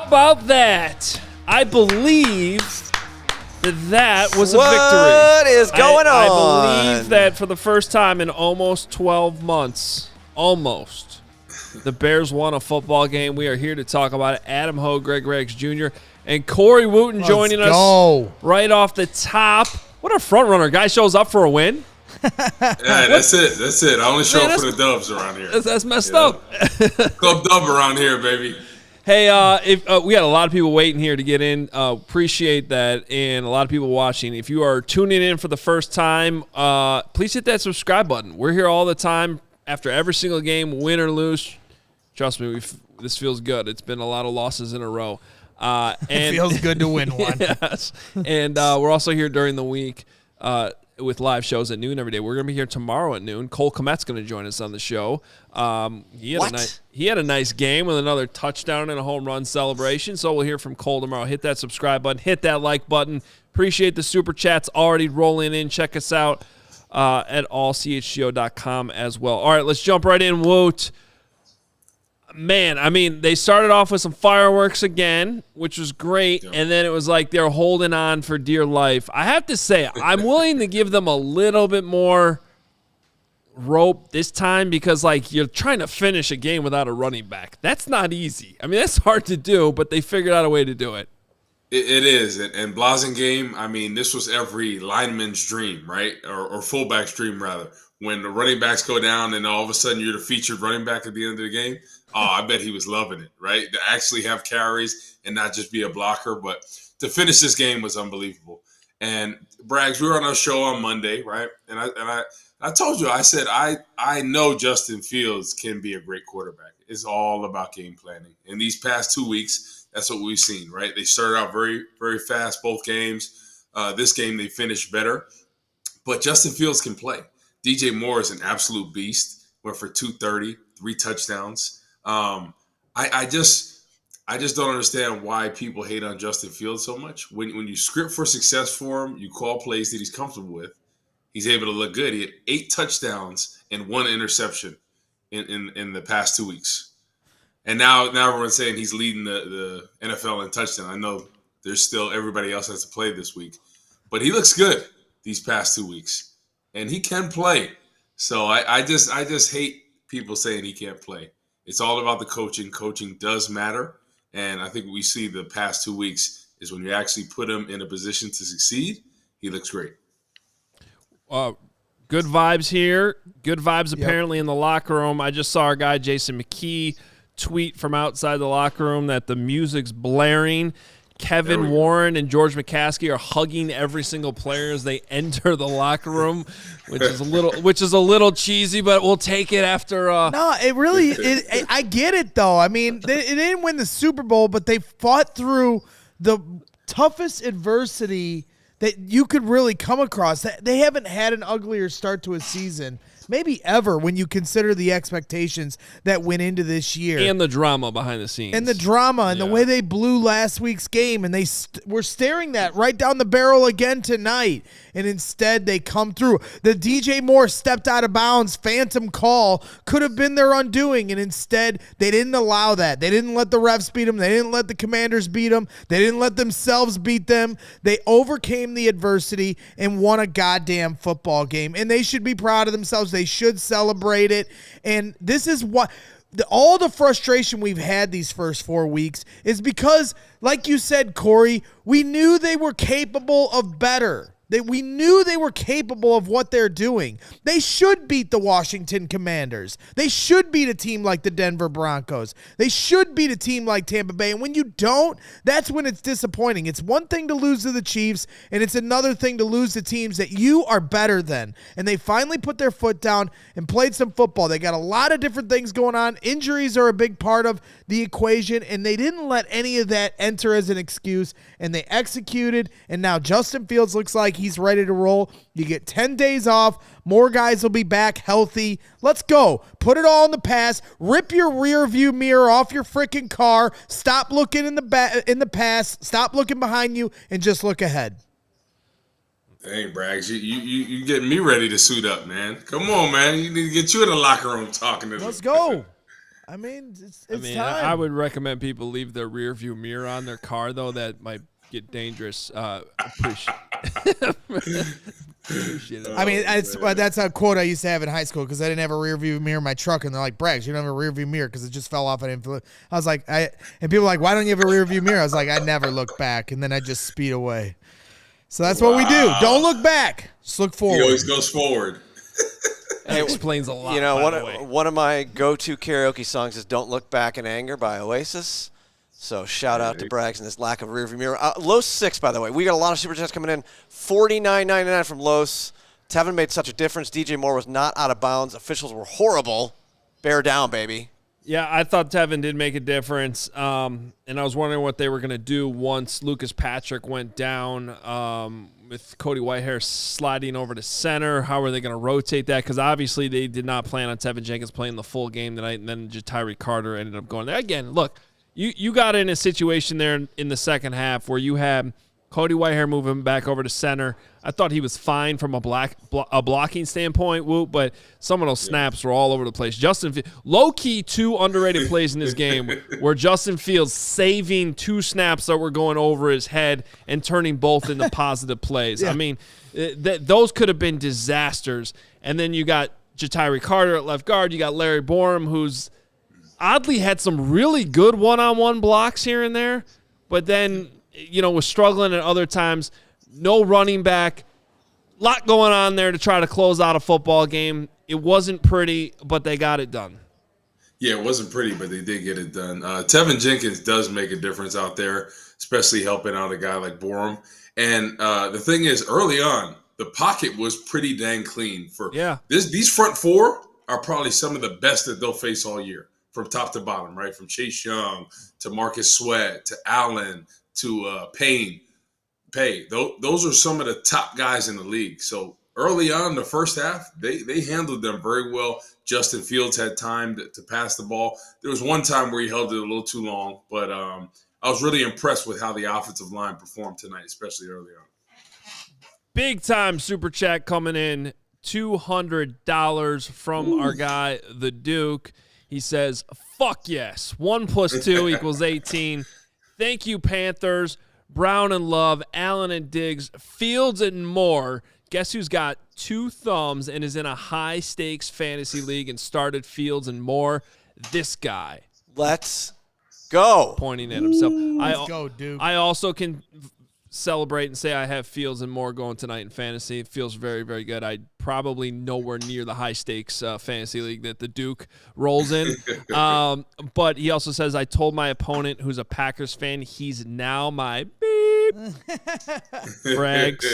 About that, I believe that was a victory. What is going on? I believe that for the first time in almost 12 months, the Bears won a football game. We are here to talk about it. Adam Hoge, Greg Riggs Jr., and Corey Wootton joining us right off the top. What a front runner. Guy shows up for a win. Yeah, that's it. I only show up for the Dubs around here. That's messed up. Club Dub around here, baby. Hey, if we got a lot of people waiting here to get in, appreciate that, and a lot of people watching. If you are tuning in for the first time, please hit that subscribe button. We're here all the time after every single game, win or lose. Trust me, this feels good. It's been a lot of losses in a row. And it feels good to win one. Yes. And we're also here during the week with live shows at noon every day. We're going to be here tomorrow at noon. Cole Kmet's going to join us on the show. He had a nice game with another touchdown and a home run celebration. So we'll hear from Cole tomorrow. Hit that subscribe button. Hit that like button. Appreciate the super chats already rolling in. Check us out at ALLCHGO.com as well. All right, let's jump right in. Woot. Man, I mean, they started off with some fireworks again, which was great, and then it was like they're holding on for dear life. I have to say, I'm willing to give them a little bit more rope this time because, like, you're trying to finish a game without a running back. That's not easy. I mean, that's hard to do, but they figured out a way to do it. It is. And Blasingame, I mean, this was every lineman's dream, right? Or fullback's dream, rather. When the running backs go down and all of a sudden you're the featured running back at the end of the game. Oh, I bet he was loving it, right? To actually have carries and not just be a blocker. But to finish this game was unbelievable. And Braggs, we were on our show on Monday, right? And I told you, I said, I know Justin Fields can be a great quarterback. It's all about game planning. In these past 2 weeks, that's what we've seen, right? They started out very, very fast, both games. This game, they finished better. But Justin Fields can play. DJ Moore is an absolute beast. Went for 230, 3 touchdowns. I just don't understand why people hate on Justin Fields so much. When you script for success for him, you call plays that he's comfortable with. He's able to look good. He had 8 touchdowns and 1 interception in the past 2 weeks. And now everyone's saying he's leading the NFL in touchdown. I know there's still everybody else has to play this week, but he looks good these past 2 weeks, and he can play. So I just hate people saying he can't play. It's all about the coaching. Coaching does matter, and I think what we see the past 2 weeks is when you actually put him in a position to succeed, he looks great. Good vibes here. Good vibes apparently in the locker room. I just saw our guy Jason McKee tweet from outside the locker room that the music's blaring. Kevin Warren and George McCaskey are hugging every single player as they enter the locker room, which is a little cheesy, but we'll take it after. No, it really. I get it though. I mean, they didn't win the Super Bowl, but they fought through the toughest adversity that you could really come across. They haven't had an uglier start to a season, maybe ever, when you consider the expectations that went into this year. And the drama behind the scenes. And the drama and the way they blew last week's game. And they were staring that right down the barrel again tonight. And instead, they come through. The DJ Moore stepped out of bounds phantom call could have been their undoing. And instead, they didn't allow that. They didn't let the refs beat them. They didn't let the Commanders beat them. They didn't let themselves beat them. They overcame the adversity and won a goddamn football game. And they should be proud of themselves. They should celebrate it. And this is what all the frustration we've had these first 4 weeks is because, like you said, Corey, we knew they were capable of better. We knew they were capable of what they're doing. They should beat the Washington Commanders. They should beat a team like the Denver Broncos. They should beat a team like Tampa Bay. And when you don't, that's when it's disappointing. It's one thing to lose to the Chiefs, and it's another thing to lose to teams that you are better than. And they finally put their foot down and played some football. They got a lot of different things going on. Injuries are a big part of the equation, and they didn't let any of that enter as an excuse, and they executed, and now Justin Fields looks like he's ready to roll. You get 10 days off. More guys will be back healthy. Let's go. Put it all in the past. Rip your rear view mirror off your freaking car. Stop looking in the past. Stop looking behind you and just look ahead. Dang, Braggs, you getting me ready to suit up, man. Come on, man. You need to get you in the locker room talking to them. Let's go. I mean, it's time. I would recommend people leave their rear view mirror on their car, though. That might get dangerous. Appreciate it. I mean, that's a quote I used to have in high school because I didn't have a rear view mirror in my truck, and they're like, "Braggs, you don't have a rear view mirror because it just fell off." I was like, and people were like, "Why don't you have a rear view mirror?" I was like, "I never look back," and then I just speed away. So that's what we do. Don't look back. Just look forward. He always goes forward. It explains a lot. You know, one of my go-to karaoke songs is "Don't Look Back in Anger" by Oasis. So shout out to Braggs and his lack of rearview mirror. Los 6, by the way. We got a lot of super chats coming in. $49.99 from Los. Tevin made such a difference. DJ Moore was not out of bounds. Officials were horrible. Bear down, baby. Yeah, I thought Tevin did make a difference, and I was wondering what they were going to do once Lucas Patrick went down with Cody Whitehair sliding over to center. How are they going to rotate that? Because obviously they did not plan on Tevin Jenkins playing the full game tonight, and then Tyree Carter ended up going there. Again, look, you got in a situation there in the second half where you had Cody Whitehair moving back over to center. I thought he was fine from a blocking standpoint, Woot, but some of those snaps were all over the place. Low-key, 2 underrated plays in this game where Justin Fields saving 2 snaps that were going over his head and turning both into positive plays. Yeah. I mean, those could have been disasters. And then you got Ja'Tyre Carter at left guard. You got Larry Borum, who's oddly had some really good one-on-one blocks here and there, but then was struggling at other times. No running back. Lot going on there to try to close out a football game. It wasn't pretty, but they got it done. Yeah, it wasn't pretty, but they did get it done. Tevin Jenkins does make a difference out there, especially helping out a guy like Borum. And the thing is, early on, the pocket was pretty dang clean. These front 4 are probably some of the best that they'll face all year, from top to bottom, right? From Chase Young to Marcus Sweat to Allen to Payne. Those are some of the top guys in the league. So early on in the first half, they handled them very well. Justin Fields had time to pass the ball. There was one time where he held it a little too long, but I was really impressed with how the offensive line performed tonight, especially early on. Big time super chat coming in, $200 from our guy, the Duke. He says, fuck yes, 1 + 2 = 18. Thank you, Panthers. Brown and Love, Allen and Diggs, Fields and Moore. Guess who's got 2 thumbs and is in a high-stakes fantasy league and started Fields and Moore? This guy. Let's go. Pointing at himself. Let's go, Duke. I also can celebrate and say I have Fields and Moore going tonight in fantasy. It feels very, very good. I probably nowhere near the high-stakes fantasy league that the Duke rolls in. But he also says, I told my opponent who's a Packers fan, he's now my beep. Braggs.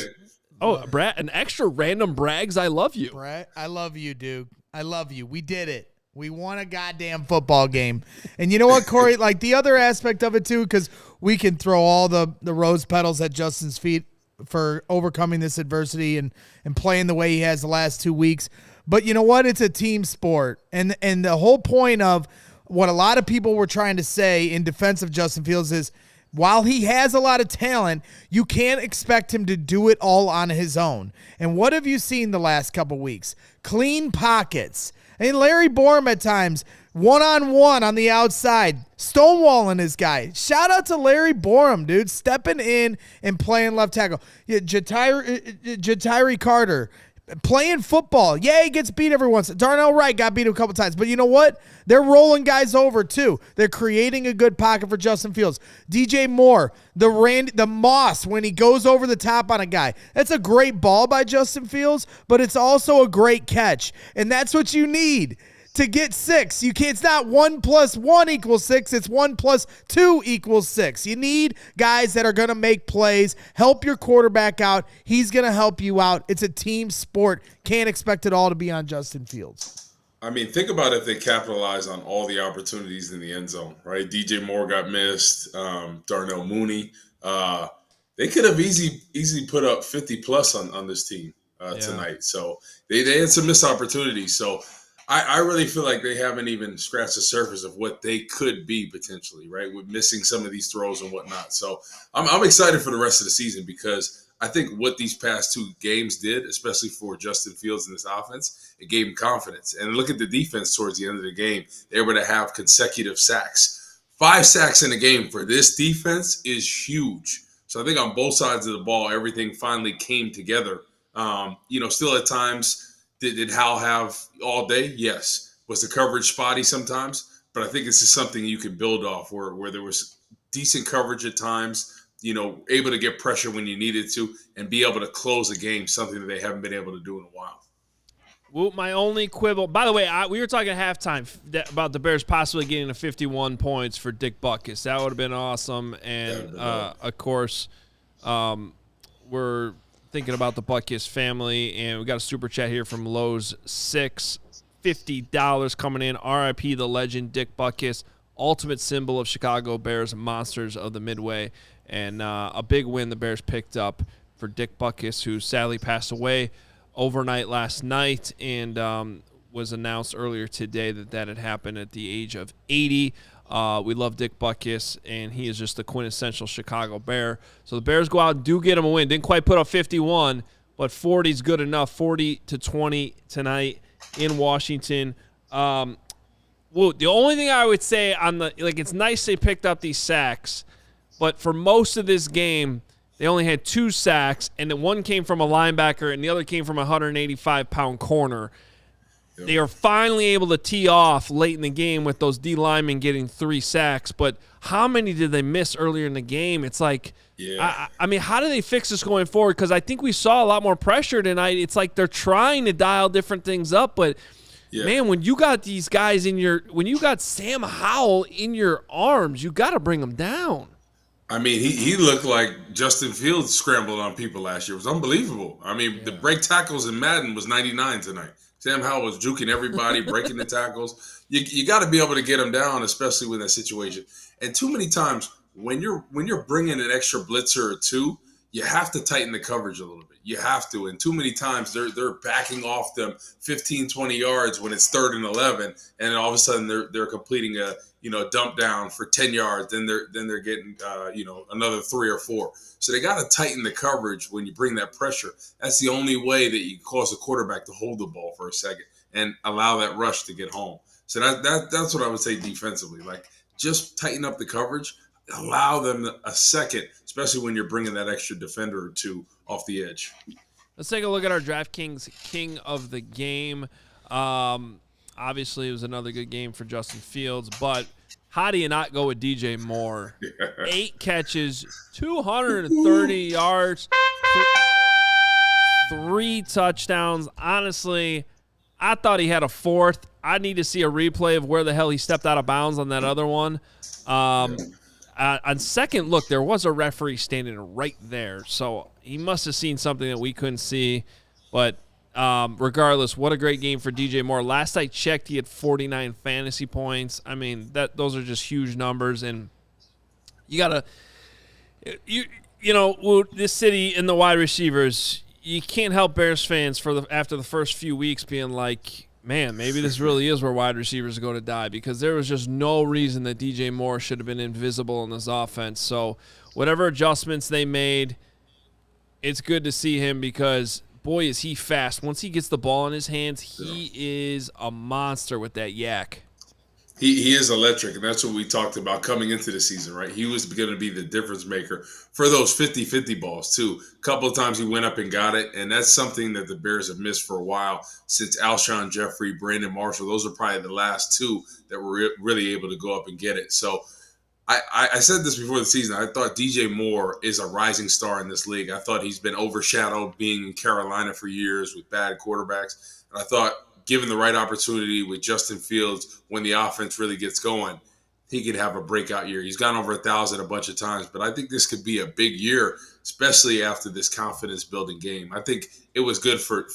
Oh, an extra random Braggs. I love you. I love you, Duke. I love you. We did it. We won a goddamn football game. And you know what, Corey? Like the other aspect of it, too, because we can throw all the rose petals at Justin's feet for overcoming this adversity and playing the way he has the last 2 weeks. But you know what? It's a team sport. And the whole point of what a lot of people were trying to say in defense of Justin Fields is while he has a lot of talent, you can't expect him to do it all on his own. And what have you seen the last couple weeks? Clean pockets. And Larry Borum at times, one-on-one on the outside, stonewalling his guy. Shout out to Larry Borum, dude, stepping in and playing left tackle. Ja'Tyre Carter playing football. Yeah, he gets beat every once. Darnell Wright got beat a couple times. But you know what? They're rolling guys over, too. They're creating a good pocket for Justin Fields. DJ Moore, the Moss, when he goes over the top on a guy. That's a great ball by Justin Fields, but it's also a great catch. And that's what you need to get 6. It's not 1 + 1 = 6. It's 1 + 2 = 6. You need guys that are going to make plays, help your quarterback out. He's going to help you out. It's a team sport. Can't expect it all to be on Justin Fields. I mean, think about if they capitalize on all the opportunities in the end zone, right? DJ Moore got missed, Darnell Mooney. They could have easily put up 50+ on this team tonight. So they had some missed opportunities. So I really feel like they haven't even scratched the surface of what they could be potentially, right? With missing some of these throws and whatnot. So I'm excited for the rest of the season because I think what these past 2 games did, especially for Justin Fields in this offense, it gave him confidence. And look at the defense towards the end of the game. They were able to have consecutive sacks. 5 sacks in a game for this defense is huge. So I think on both sides of the ball, everything finally came together. Still at times, did Hal have all day? Yes. Was the coverage spotty sometimes? But I think this is something you can build off where there was decent coverage at times, able to get pressure when you needed to and be able to close a game, something that they haven't been able to do in a while. Well, my only quibble, by the way, we were talking at halftime about the Bears possibly getting to 51 points for Dick Butkus. That would have been awesome. And, of course, we're thinking about the Butkus family, and we got a super chat here from Lowe's 6, $50 coming in. R.I.P. the legend Dick Butkus, ultimate symbol of Chicago Bears, monsters of the Midway, and a big win the Bears picked up for Dick Butkus, who sadly passed away overnight last night, and was announced earlier today that had happened at the age of 80. We love Dick Butkus, and he is just the quintessential Chicago Bear. So the Bears go out and do get him a win. Didn't quite put up 51, but 40 is good enough. 40-20 tonight in Washington. The only thing I would say it's nice they picked up these sacks, but for most of this game, they only had 2 sacks, and one came from a linebacker, and the other came from a 185-pound corner. They are finally able to tee off late in the game with those D linemen getting 3 sacks. But how many did they miss earlier in the game? It's like, I mean, how do they fix this going forward? Because I think we saw a lot more pressure tonight. It's like they're trying to dial different things up. But, man, when you got these guys when you got Sam Howell in your arms, you got to bring them down. I mean, he looked like Justin Fields scrambled on people last year. It was unbelievable. I mean, the break tackles in Madden was 99 tonight. Sam Howell was juking everybody, breaking the tackles. You got to be able to get them down, especially with that situation. And too many times when you're bringing an extra blitzer or 2, you have to tighten the coverage a little bit. You have to. And too many times they're backing off them 15, 20 yards when it's 3rd and 11, and all of a sudden they're completing a dump down for 10 yards. Then they're getting another 3 or 4. So they got to tighten the coverage when you bring that pressure. That's the only way that you cause a quarterback to hold the ball for a second and allow that rush to get home. So that's what I would say defensively. Like, just tighten up the coverage, allow them a second, especially when you're bringing that extra defender or 2 off the edge. Let's take a look at our DraftKings King of the Game. Obviously, it was another good game for Justin Fields, but how do you not go with DJ Moore? 8 catches, 230 yards, 3 touchdowns. Honestly, I thought he had a 4th. I need to see a replay of where the hell he stepped out of bounds on that other one. On second look, there was a referee standing right there, so he must have seen something that we couldn't see. But regardless, what a great game for DJ Moore. Last I checked, he had 49 fantasy points. I mean, those are just huge numbers, and you gotta, this city and the wide receivers, you can't help Bears fans after the first few weeks being like, man, maybe this really is where wide receivers go to die, because there was just no reason that DJ Moore should have been invisible in this offense. So whatever adjustments they made, it's good to see him, because boy, is he fast. Once he gets the ball in his hands, he is a monster with that yak. He is electric, and that's what we talked about coming into the season, right? He was going to be the difference maker for those 50-50 balls, too. A couple of times he went up and got it, and that's something that the Bears have missed for a while since Alshon Jeffrey, Brandon Marshall. Those are probably the last two that were really able to go up and get it. So I said this before the season. I thought DJ Moore is a rising star in this league. I thought he's been overshadowed being in Carolina for years with bad quarterbacks. And I thought, given the right opportunity with Justin Fields, when the offense really gets going, he could have a breakout year. He's gone over 1,000 a bunch of times, but I think this could be a big year, especially after this confidence-building game. I think it was good for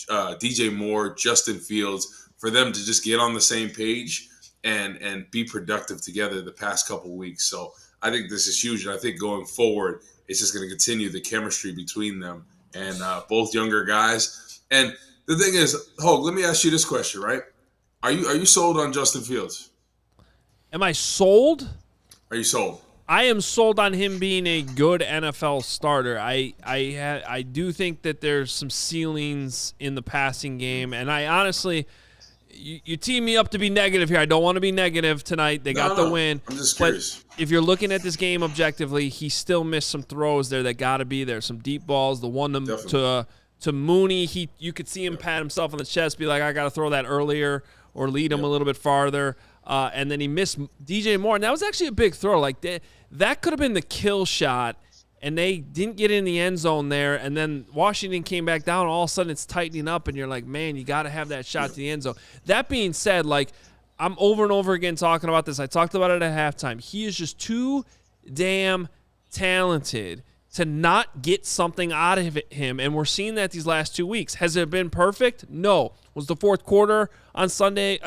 DJ Moore, Justin Fields, for them to just get on the same page and be productive together the past couple weeks. So I think this is huge, and I think going forward, it's just going to continue the chemistry between them and both younger guys. And the thing is, Hoge, let me ask you this question, right? Are you sold on Justin Fields? Am I sold? Are you sold? I am sold on him being a good NFL starter. I do think that there's some ceilings in the passing game, and I honestly, you team me up to be negative here. I don't want to be negative tonight. They got the win. I'm just curious. But if you're looking at this game objectively, he still missed some throws there that got to be there. Some deep balls. The one to Mooney, you could see him pat himself on the chest, be like, I got to throw that earlier or lead him a little bit farther. And then he missed DJ Moore. And that was actually a big throw. Like that could have been the kill shot, and they didn't get in the end zone there. And then Washington came back down. And all of a sudden, it's tightening up, and you're like, man, you got to have that shot to the end zone. That being said, like, I'm over and over again talking about this. I talked about it at halftime. He is just too damn talented to not get something out of him, and we're seeing that these last 2 weeks. Has it been perfect? No. Was the fourth quarter on Sunday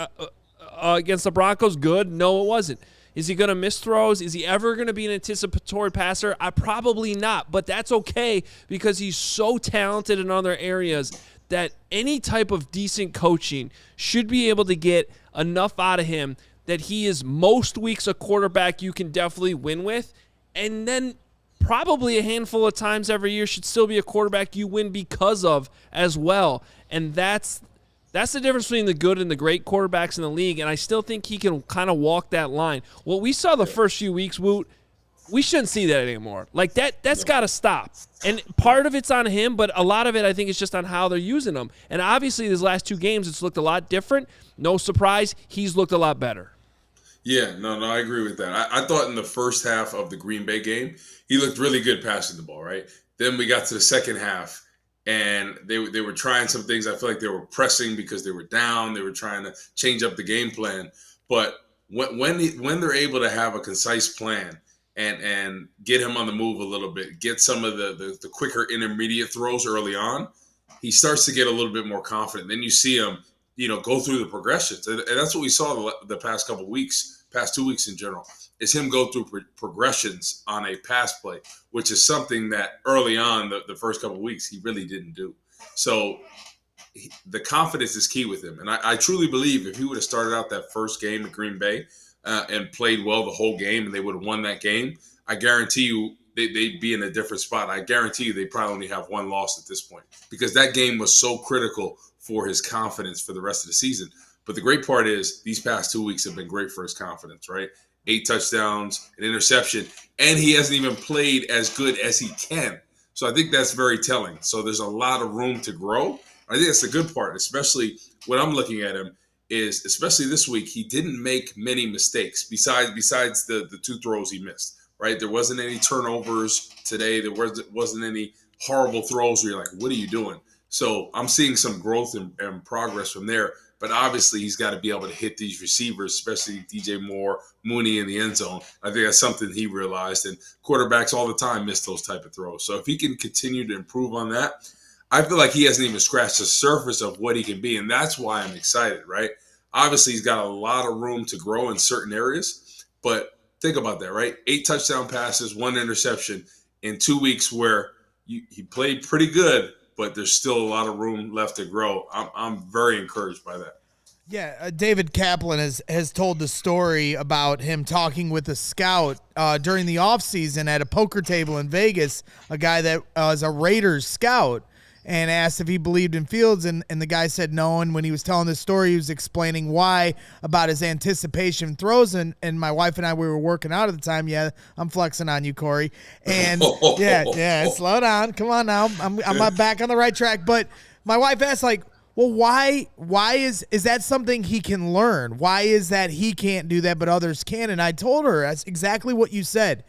against the Broncos good? No, it wasn't. Is he going to miss throws? Is he ever going to be an anticipatory passer? Probably not, but that's okay because he's so talented in other areas that any type of decent coaching should be able to get enough out of him that he is most weeks a quarterback you can definitely win with, and then probably a handful of times every year should still be a quarterback you win because of as well. And that's the difference between the good and the great quarterbacks in the league, and I still think he can kind of walk that line. What we saw the first few weeks, Woot, we shouldn't see that anymore. Like, that's got to stop. And part of it's on him, but a lot of it I think is just on how they're using him. And obviously these last two games it's looked a lot different. No surprise, he's looked a lot better. Yeah, no, I agree with that. I thought in the first half of the Green Bay game, he looked really good passing the ball, right? Then we got to the second half, and they were trying some things. I feel like they were pressing because they were down. They were trying to change up the game plan. But when they're able to have a concise plan and get him on the move a little bit, get some of the quicker intermediate throws early on, he starts to get a little bit more confident. Then you see him, go through the progressions. And that's what we saw the past couple weeks, past 2 weeks in general, is him go through progressions on a pass play, which is something that early on, the first couple of weeks, he really didn't do. So the confidence is key with him. And I truly believe if he would have started out that first game at Green Bay and played well the whole game and they would have won that game, I guarantee you they'd be in a different spot. I guarantee you they probably only have one loss at this point because that game was so critical for his confidence for the rest of the season. But the great part is these past 2 weeks have been great for his confidence, right? 8 touchdowns, an interception, and he hasn't even played as good as he can. So I think that's very telling. So there's a lot of room to grow. I think that's the good part, especially when I'm looking at him, is especially this week, he didn't make many mistakes besides the 2 throws he missed, right? There wasn't any turnovers today. There wasn't any horrible throws where you're like, what are you doing? So I'm seeing some growth and progress from there. But obviously, he's got to be able to hit these receivers, especially DJ Moore, Mooney in the end zone. I think that's something he realized. And quarterbacks all the time miss those type of throws. So if he can continue to improve on that, I feel like he hasn't even scratched the surface of what he can be. And that's why I'm excited, right? Obviously, he's got a lot of room to grow in certain areas. But think about that, right? 8 touchdown passes, 1 interception in 2 weeks where he played pretty good, but there's still a lot of room left to grow. I'm very encouraged by that. Yeah, David Kaplan has told the story about him talking with a scout during the offseason at a poker table in Vegas, a guy that is a Raiders scout. and asked if he believed in Fields, and the guy said no. And when he was telling this story, he was explaining why about his anticipation throws. And my wife and I, we were working out at the time. Yeah, I'm flexing on you, Corey. And yeah, slow down. Come on now. I'm back on the right track. But my wife asked, like, well, why is that something he can learn? Why is that he can't do that but others can? And I told her that's exactly what you said.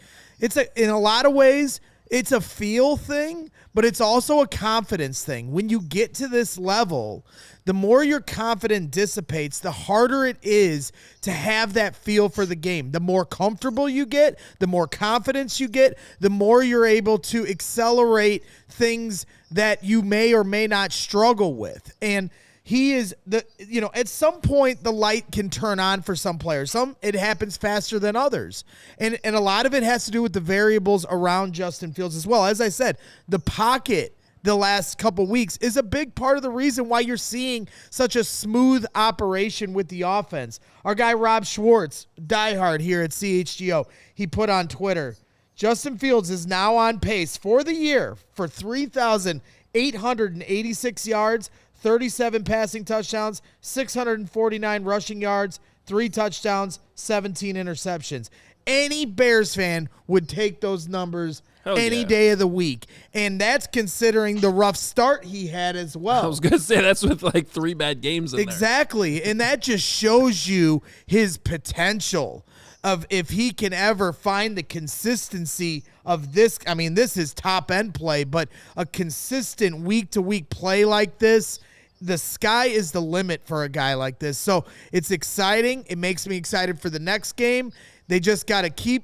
In a lot of ways, it's a feel thing, but it's also a confidence thing. When you get to this level, the more your confidence dissipates, the harder it is to have that feel for the game. The more comfortable you get, the more confidence you get, the more you're able to accelerate things that you may or may not struggle with. And he is at some point the light can turn on for some players. It happens faster than others. And a lot of it has to do with the variables around Justin Fields as well. As I said, the pocket the last couple weeks is a big part of the reason why you're seeing such a smooth operation with the offense. Our guy Rob Schwartz, diehard here at CHGO, he put on Twitter, Justin Fields is now on pace for the year for 3,886 yards, 37 passing touchdowns, 649 rushing yards, 3 touchdowns, 17 interceptions. Any Bears fan would take those numbers any day of the week. And that's considering the rough start he had as well. I was going to say that's with like 3 bad games in there. Exactly. And that just shows you his potential of if he can ever find the consistency of this. I mean, this is top end play, but a consistent week to week play like this, the sky is the limit for a guy like this. So it's exciting. It makes me excited for the next game. They just got to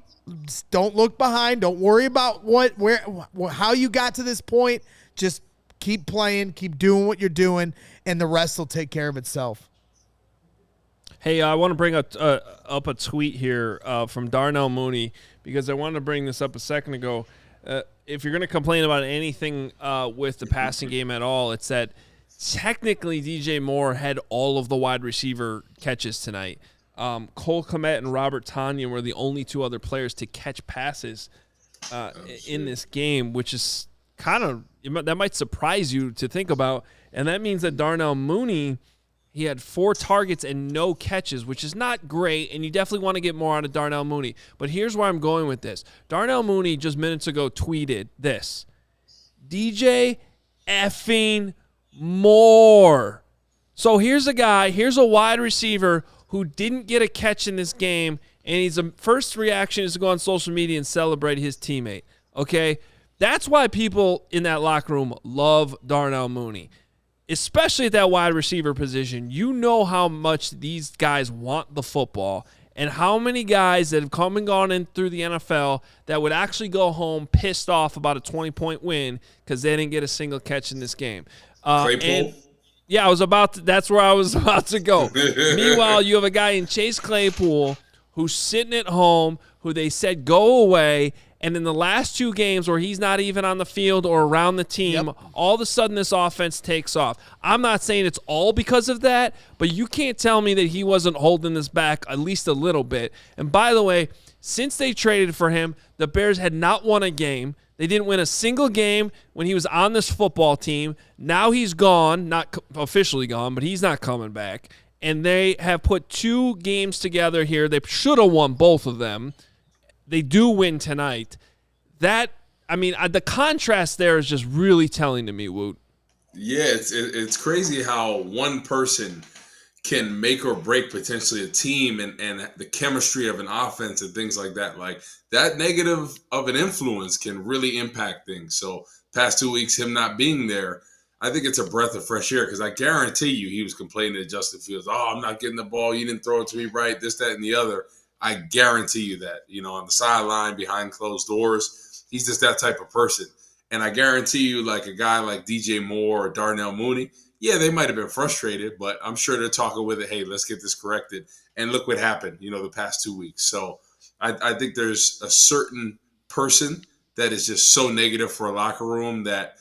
don't look behind. Don't worry about how you got to this point. Just keep playing, keep doing what you're doing, and the rest will take care of itself. Hey, I want to bring up a tweet here from Darnell Mooney because I wanted to bring this up a second ago. If you're going to complain about anything with the passing game at all, it's that technically DJ Moore had all of the wide receiver catches tonight. Cole Kmet and Robert Tonyan were the only 2 other players to catch passes in this game, which is that might surprise you to think about. And that means that Darnell Mooney, he had 4 targets and no catches, which is not great, and you definitely want to get more out of Darnell Mooney. But here's where I'm going with this. Darnell Mooney just minutes ago tweeted this, DJ effing Moore. So here's a wide receiver who didn't get a catch in this game, and his first reaction is to go on social media and celebrate his teammate, okay? That's why people in that locker room love Darnell Mooney, especially at that wide receiver position. You know how much these guys want the football and how many guys that have come and gone in through the NFL that would actually go home pissed off about a 20-point win because they didn't get a single catch in this game. Claypool? Yeah, that's where I was about to go. Meanwhile, you have a guy in Chase Claypool who's sitting at home, who they said go away, and in the last 2 games where he's not even on the field or around the team, all of a sudden this offense takes off. I'm not saying it's all because of that, but you can't tell me that he wasn't holding this back at least a little bit. And by the way, since they traded for him, the Bears had not won a game. They didn't win a single game when he was on this football team. Now he's gone, not officially gone, but he's not coming back. And they have put 2 games together here. They should have won both of them. They do win tonight. The contrast there is just really telling to me, Woot. Yeah, it's crazy how one person can make or break potentially a team and the chemistry of an offense and things like that. Like that negative of an influence can really impact things. So past 2 weeks, him not being there, I think it's a breath of fresh air because I guarantee you he was complaining to Justin Fields, I'm not getting the ball. You didn't throw it to me right, this, that, and the other. I guarantee you that, on the sideline, behind closed doors, he's just that type of person. And I guarantee you, like a guy like DJ Moore or Darnell Mooney, yeah, they might have been frustrated, but I'm sure they're talking with it, hey, let's get this corrected. And look what happened, the past 2 weeks. So I think there's a certain person that is just so negative for a locker room that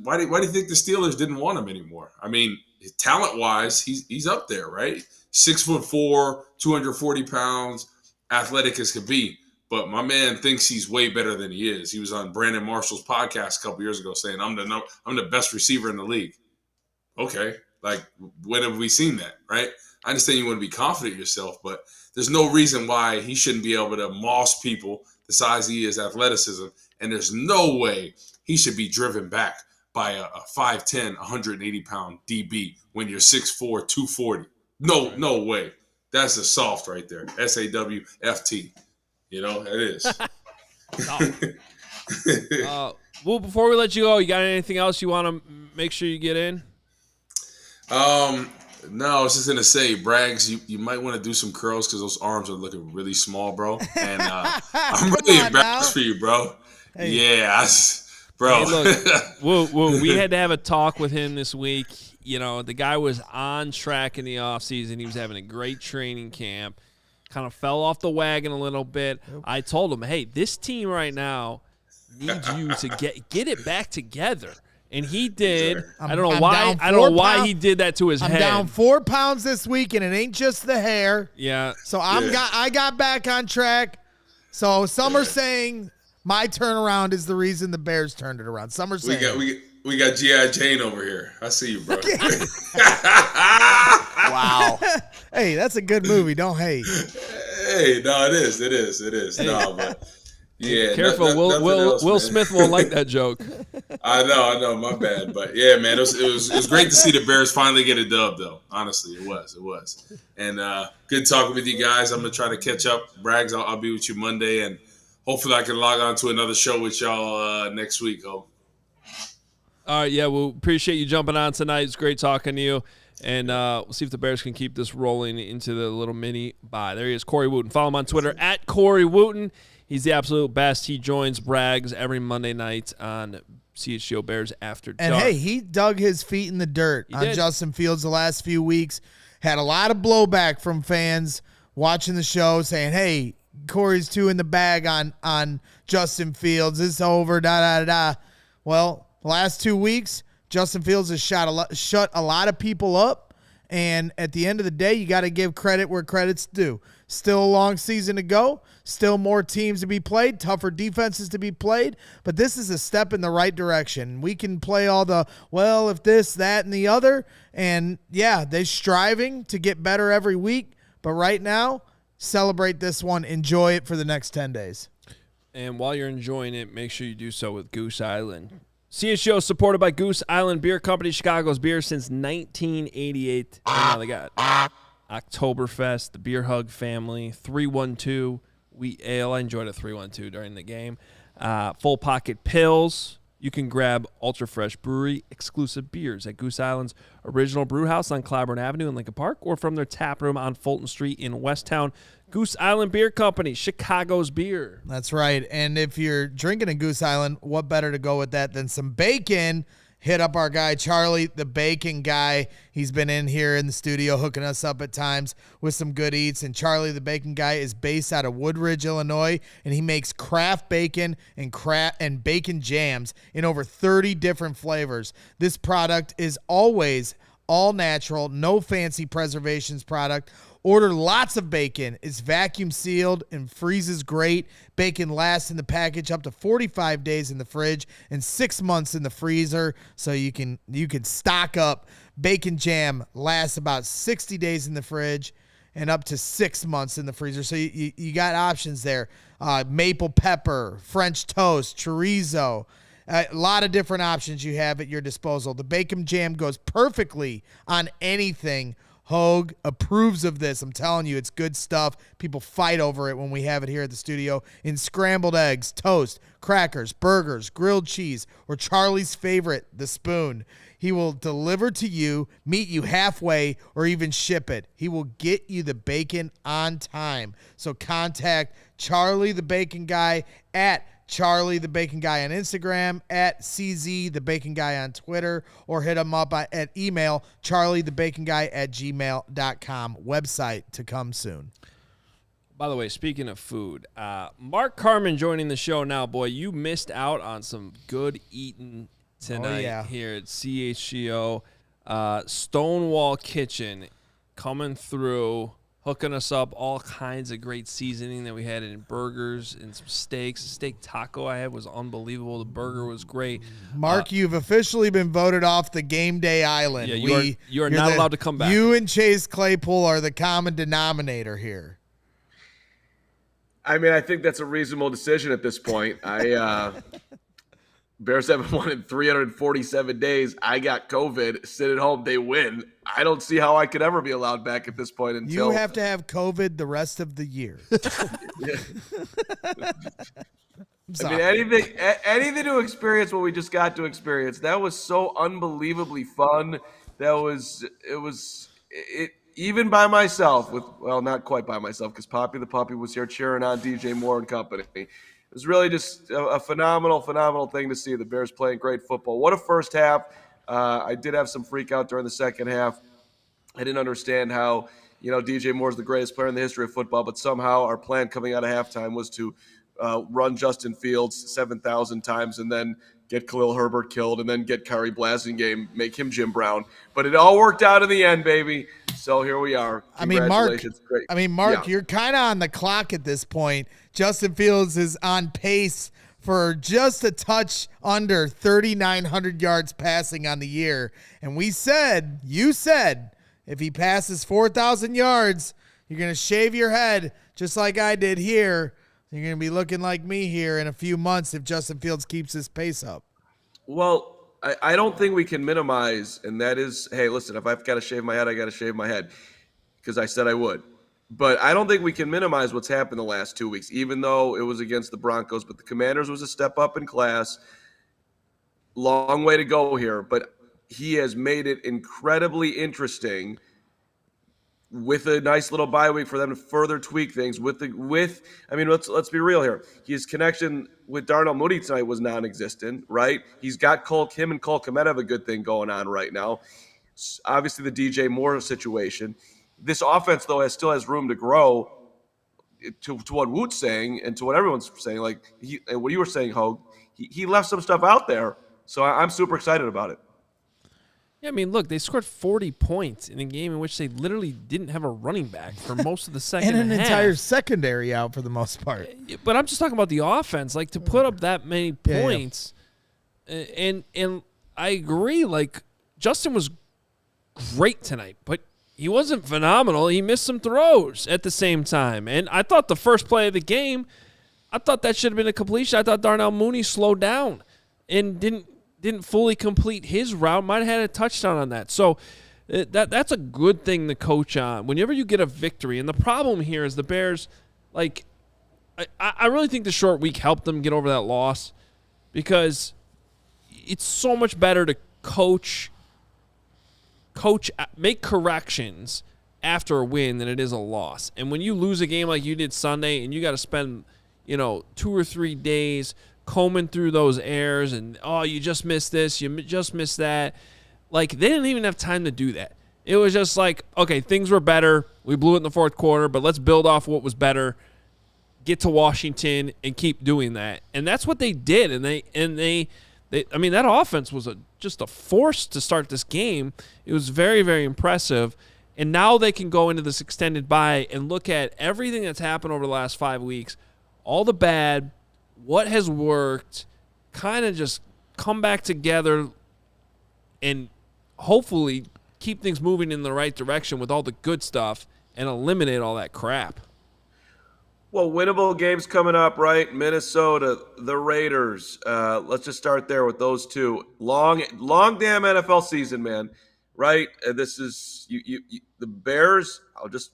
why do you think the Steelers didn't want him anymore? I mean, talent-wise, he's up there, right? 6'4", 240 pounds, athletic as could be. But my man thinks he's way better than he is. He was on Brandon Marshall's podcast a couple years ago saying, I'm the best receiver in the league. Okay. Like, when have we seen that, right? I understand you want to be confident in yourself, but there's no reason why he shouldn't be able to moss people the size he is, athleticism, and there's no way he should be driven back by a 5'10", 180-pound DB when you're 6'4", 240. No way. That's a soft right there. SAWFT. You know, it is. Well, before we let you go, you got anything else you want to make sure you get in? No, I was just going to say, Braggs, you might want to do some curls because those arms are looking really small, bro. And I'm really embarrassed for you, bro. Hey. Yeah, bro. Hey, look, we had to have a talk with him this week. You know, the guy was on track in the offseason. He was having a great training camp. Kind of fell off the wagon a little bit. I told him, hey, this team right now needs you to get it back together. And he did. I don't know why he did that to his head. I'm down 4 pounds this week, and it ain't just the hair. Yeah. So I got back on track. So some are saying my turnaround is the reason the Bears turned it around. Some are saying we got G.I. Jane over here. I see you, bro. Wow. Hey, that's a good movie. Don't hate. Hey, no, it is. Hey. No, but yeah. Careful, Will Smith won't like that joke. I know, my bad. But yeah, man, it was great to see the Bears finally get a dub, though. Honestly, it was. And good talking with you guys. I'm gonna try to catch up. Braggs, I'll be with you Monday, and hopefully I can log on to another show with y'all next week. All right, yeah, we'll appreciate you jumping on tonight. It's great talking to you. And we'll see if the Bears can keep this rolling into the little mini bye. There he is, Corey Wootton. Follow him on Twitter at Corey Wootton. He's the absolute best. He joins Braggs every Monday night on CHGO Bears After Dark. And, hey, he dug his feet in the dirt on Justin Fields the last few weeks. Had a lot of blowback from fans watching the show saying, hey, Corey's too in the bag on Justin Fields. It's over, da-da-da-da. Well, the last 2 weeks, Justin Fields has shut a lot of people up, and at the end of the day, you got to give credit where credit's due. Still a long season to go, still more teams to be played, tougher defenses to be played, but this is a step in the right direction. We can play all the, well, if this, that, and the other, and yeah, they're striving to get better every week, but right now, celebrate this one. Enjoy it for the next 10 days. And while you're enjoying it, make sure you do so with Goose Island. CHGO is supported by Goose Island Beer Company, Chicago's beer since 1988. Right now they got Oktoberfest, the Beer Hug family, 312 Wheat Ale. I enjoyed a 312 during the game. Full Pocket Pills. You can grab Ultra Fresh Brewery exclusive beers at Goose Island's original brew house on Clybourne Avenue in Lincoln Park, or from their tap room on Fulton Street in Westtown. Goose Island Beer Company, Chicago's beer. That's right. And if you're drinking a Goose Island, what better to go with that than some bacon? Hit up our guy, Charlie, the bacon guy. He's been in here in the studio hooking us up at times with some good eats. And Charlie, the bacon guy, is based out of Woodridge, Illinois, and he makes craft bacon and bacon jams in over 30 different flavors. This product is always all natural, no fancy preservations product. Order lots of bacon. It's vacuum sealed and freezes great. Bacon lasts in the package up to 45 days in the fridge and 6 months in the freezer, so you can stock up. Bacon jam lasts about 60 days in the fridge and up to 6 months in the freezer. So you got options there. Maple pepper, French toast, chorizo. A lot of different options you have at your disposal. The bacon jam goes perfectly on anything. Hoge approves of this. I'm telling you, it's good stuff. People fight over it when we have it here at the studio. In scrambled eggs, toast, crackers, burgers, grilled cheese, or Charlie's favorite, the spoon. He will deliver to you, meet you halfway, or even ship it. He will get you the bacon on time. So contact Charlie the Bacon Guy at Charlie the Bacon Guy on Instagram, at CZ the Bacon Guy on Twitter, or hit him up at email charliethebaconguy@gmail.com. Website to come soon. By the way, speaking of food, Mark Carman joining the show now. Boy, you missed out on some good eating tonight here at CHGO. Stonewall Kitchen coming through. hooking us up all kinds of great seasoning that we had in burgers and some steaks. The steak taco I had was unbelievable. The burger was great. Mark, you've officially been voted off the game day island. Yeah, you are not allowed to come back. You and Chase Claypool are the common denominator here. I mean, I think that's a reasonable decision at this point. Bears haven't won in 347 days. I got COVID. Sit at home. They win. I don't see how I could ever be allowed back at this point until you have to have COVID the rest of the year. I mean, anything to experience what we just got to experience. That was so unbelievably fun. It was even by myself not quite by myself because Poppy the puppy was here cheering on DJ Moore and company. It was really just a phenomenal thing to see. The Bears playing great football. What a first half. I did have some freak out during the second half. I didn't understand how, DJ Moore's the greatest player in the history of football, but somehow our plan coming out of halftime was to run Justin Fields 7,000 times and then get Khalil Herbert killed and then get Kyrie Blasingame, make him Jim Brown. But it all worked out in the end, baby. So here we are. Congratulations. Mark, You're kind of on the clock at this point. Justin Fields is on pace for just a touch under 3,900 yards passing on the year. And you said, if he passes 4,000 yards, you're going to shave your head just like I did here. You're going to be looking like me here in a few months if Justin Fields keeps his pace up. Well, I don't think we can minimize, and that is, hey, listen, if I've got to shave my head, I got to shave my head because I said I would. But I don't think we can minimize what's happened the last 2 weeks, even though it was against the Broncos. But the Commanders was a step up in class. Long way to go here, but he has made it incredibly interesting with a nice little bye week for them to further tweak things. Let's be real here. His connection with Darnell Mooney tonight was non-existent, right? He's got him and Cole Kmet have a good thing going on right now. Obviously, the DJ Moore situation. This offense, though, still has room to grow. To what Woot's saying and to what everyone's saying, and what you were saying, Hoge, he left some stuff out there. So I'm super excited about it. Yeah, I mean, look, they scored 40 points in a game in which they literally didn't have a running back for most of the second half. And an entire secondary out for the most part. But I'm just talking about the offense. Like, to put up that many points, and I agree, Justin was great tonight, but he wasn't phenomenal. He missed some throws at the same time. And I thought the first play of the game, I thought that should have been a completion. I thought Darnell Mooney slowed down and didn't fully complete his route. Might have had a touchdown on that. So that's a good thing to coach on. Whenever you get a victory, and the problem here is the Bears, I really think the short week helped them get over that loss because it's so much better to make corrections after a win than it is a loss. And when you lose a game like you did Sunday and you got to spend, 2 or 3 days combing through those errors and, you just missed this, you just missed that. They didn't even have time to do that. It was just okay, things were better. We blew it in the fourth quarter, but let's build off what was better, get to Washington, and keep doing that. And that's what they did. And they that offense was just a force to start this game. It was very, very impressive. And now they can go into this extended bye and look at everything that's happened over the last 5 weeks, all the bad, what has worked, kind of just come back together and hopefully keep things moving in the right direction with all the good stuff and eliminate all that crap. Well, winnable games coming up, right? Minnesota, the Raiders. Let's just start there with those two. Long damn NFL season, man. Right? This is the Bears.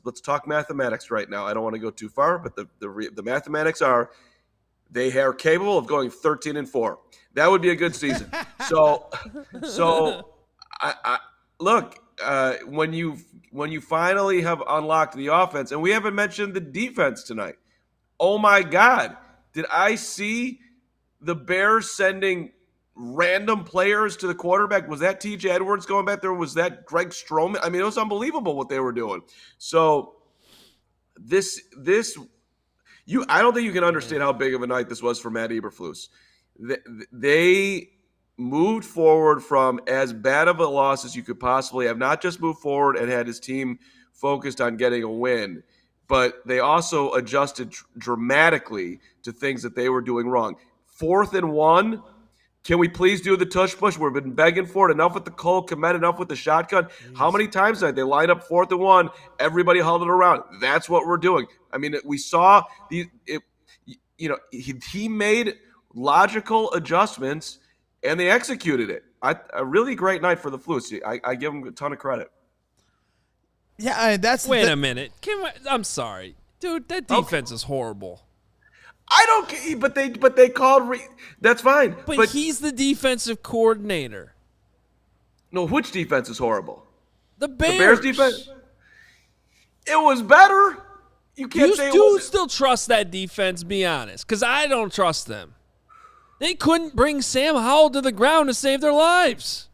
Let's talk mathematics right now. I don't want to go too far, but the mathematics are they are capable of going 13-4. That would be a good season. So I look. When you finally have unlocked the offense, and we haven't mentioned the defense tonight. Oh my God. Did I see the Bears sending random players to the quarterback? Was that TJ Edwards going back there? Was that Greg Stroman? I mean, it was unbelievable what they were doing. So I don't think you can understand how big of a night this was for Matt Eberflus. They moved forward from as bad of a loss as you could possibly have, not just moved forward and had his team focused on getting a win, but they also adjusted dramatically to things that they were doing wrong. 4th and 1. Can we please do the tush push? We've been begging for it. Enough with the Cole Kmet, enough with the shotgun. How many times did they line up 4th and 1? Everybody huddled around. That's what we're doing. I mean, we saw he made logical adjustments and they executed it. A really great night for the Flus. I give them a ton of credit. Yeah, that's wait a minute. I'm sorry, dude. That defense is horrible. I don't care, but they called. That's fine. But he's the defensive coordinator. No, which defense is horrible? The Bears. The Bears defense. It was better. You can't say. You do still trust that defense? Be honest, because I don't trust them. They couldn't bring Sam Howell to the ground to save their lives.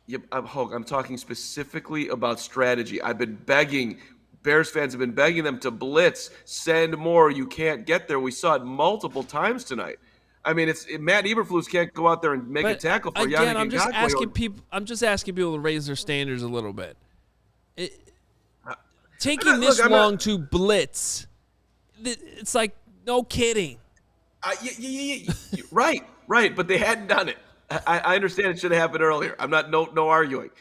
Yep, I'm talking specifically about strategy. I've been begging. Bears fans have been begging them to blitz, send more. You can't get there. We saw it multiple times tonight. I mean, Matt Eberflus can't go out there and make a tackle for Yannick Ngakoue. I'm just asking people to raise their standards a little bit. Taking this long to blitz, it's like no kidding. Right, but they hadn't done it. I understand it should have happened earlier. I'm not no arguing.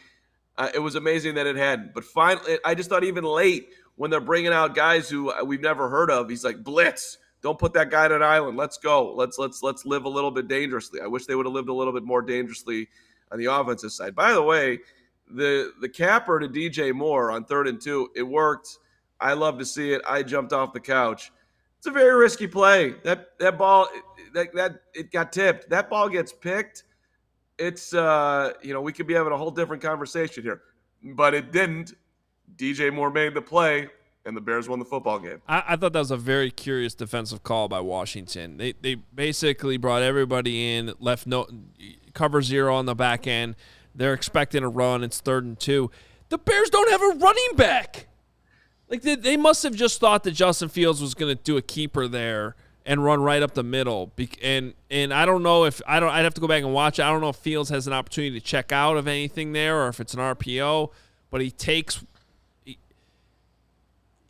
It was amazing that it hadn't. But finally, I just thought even late when they're bringing out guys who we've never heard of, he's like, blitz. Don't put that guy on an island. Let's go. Let's live a little bit dangerously. I wish they would have lived a little bit more dangerously on the offensive side. By the way, the capper to DJ Moore on 3rd and 2, it worked. I love to see it. I jumped off the couch. It's a very risky play. That ball it got tipped. That ball gets picked. It's we could be having a whole different conversation here, but it didn't. DJ Moore made the play, and the Bears won the football game. I thought that was a very curious defensive call by Washington. They basically brought everybody in, left cover 0 on the back end. They're expecting a run. It's 3rd and 2. The Bears don't have a running back. Like they must have just thought that Justin Fields was going to do a keeper there and run right up the middle. And I don't know if I'd have to go back and watch it. I don't know if Fields has an opportunity to check out of anything there or if it's an RPO, but he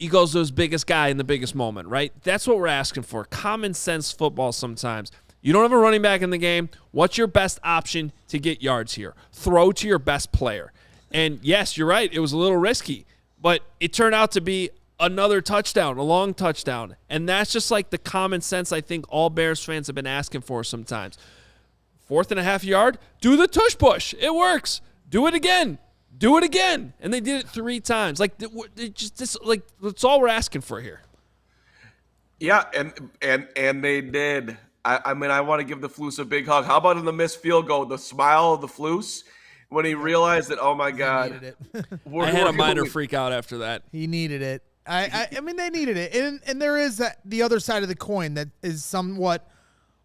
goes to his biggest guy in the biggest moment, right? That's what we're asking for. Common sense football sometimes. You don't have a running back in the game. What's your best option to get yards here? Throw to your best player. And yes, you're right. It was a little risky, but it turned out to be another touchdown, a long touchdown. And that's just like the common sense I think all Bears fans have been asking for sometimes. 4th and a half yard, do the tush push. It works. Do it again. Do it again. And they did it 3 times. Like, that's all we're asking for here. Yeah, and they did. I mean, I want to give the Flus a big hug. How about in the missed field goal, the smile of the Flus when he realized that, oh, my God. He needed it. I had a minor freak out after that. He needed it. I mean, they needed it. And there is the other side of the coin that is somewhat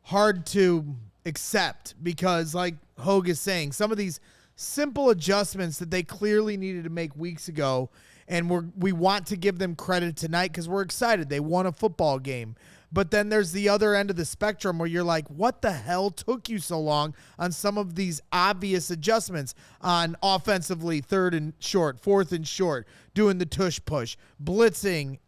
hard to accept because, like Hoge is saying, some of these simple adjustments that they clearly needed to make weeks ago, and we want to give them credit tonight because we're excited. They won a football game. But then there's the other end of the spectrum where you're like, what the hell took you so long on some of these obvious adjustments on offensively 3rd and short, 4th and short, doing the tush push, blitzing,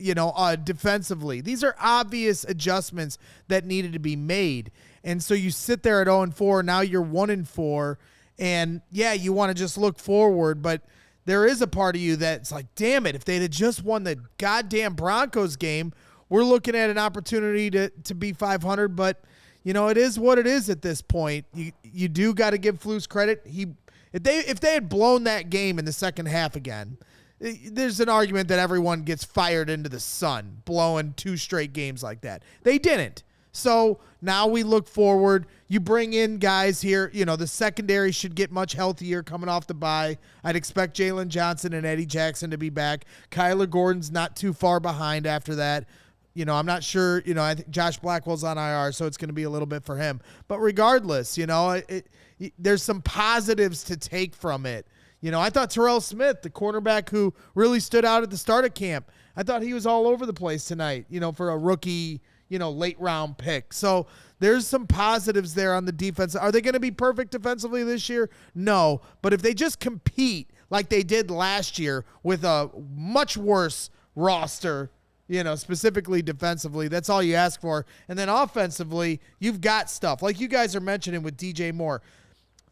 defensively. These are obvious adjustments that needed to be made. And so you sit there at 0-4, now you're 1-4, and yeah, you want to just look forward, but there is a part of you that's like, damn it, if they'd have just won the goddamn Broncos game, we're looking at an opportunity to be 500, but it is what it is at this point. You do got to give Flus credit. If they had blown that game in the second half again, there's an argument that everyone gets fired into the sun, blowing 2 straight games like that. They didn't. So now we look forward. You bring in guys here. The secondary should get much healthier coming off the bye. I'd expect Jalen Johnson and Eddie Jackson to be back. Kyler Gordon's not too far behind after that. I'm not sure, I think Josh Blackwell's on IR, so it's going to be a little bit for him. But regardless, there's some positives to take from it. I thought Terrell Smith, the cornerback who really stood out at the start of camp, I thought he was all over the place tonight, for a rookie, late round pick. So there's some positives there on the defense. Are they going to be perfect defensively this year? No. But if they just compete like they did last year with a much worse roster, specifically defensively. That's all you ask for. And then offensively, you've got stuff like you guys are mentioning with DJ Moore.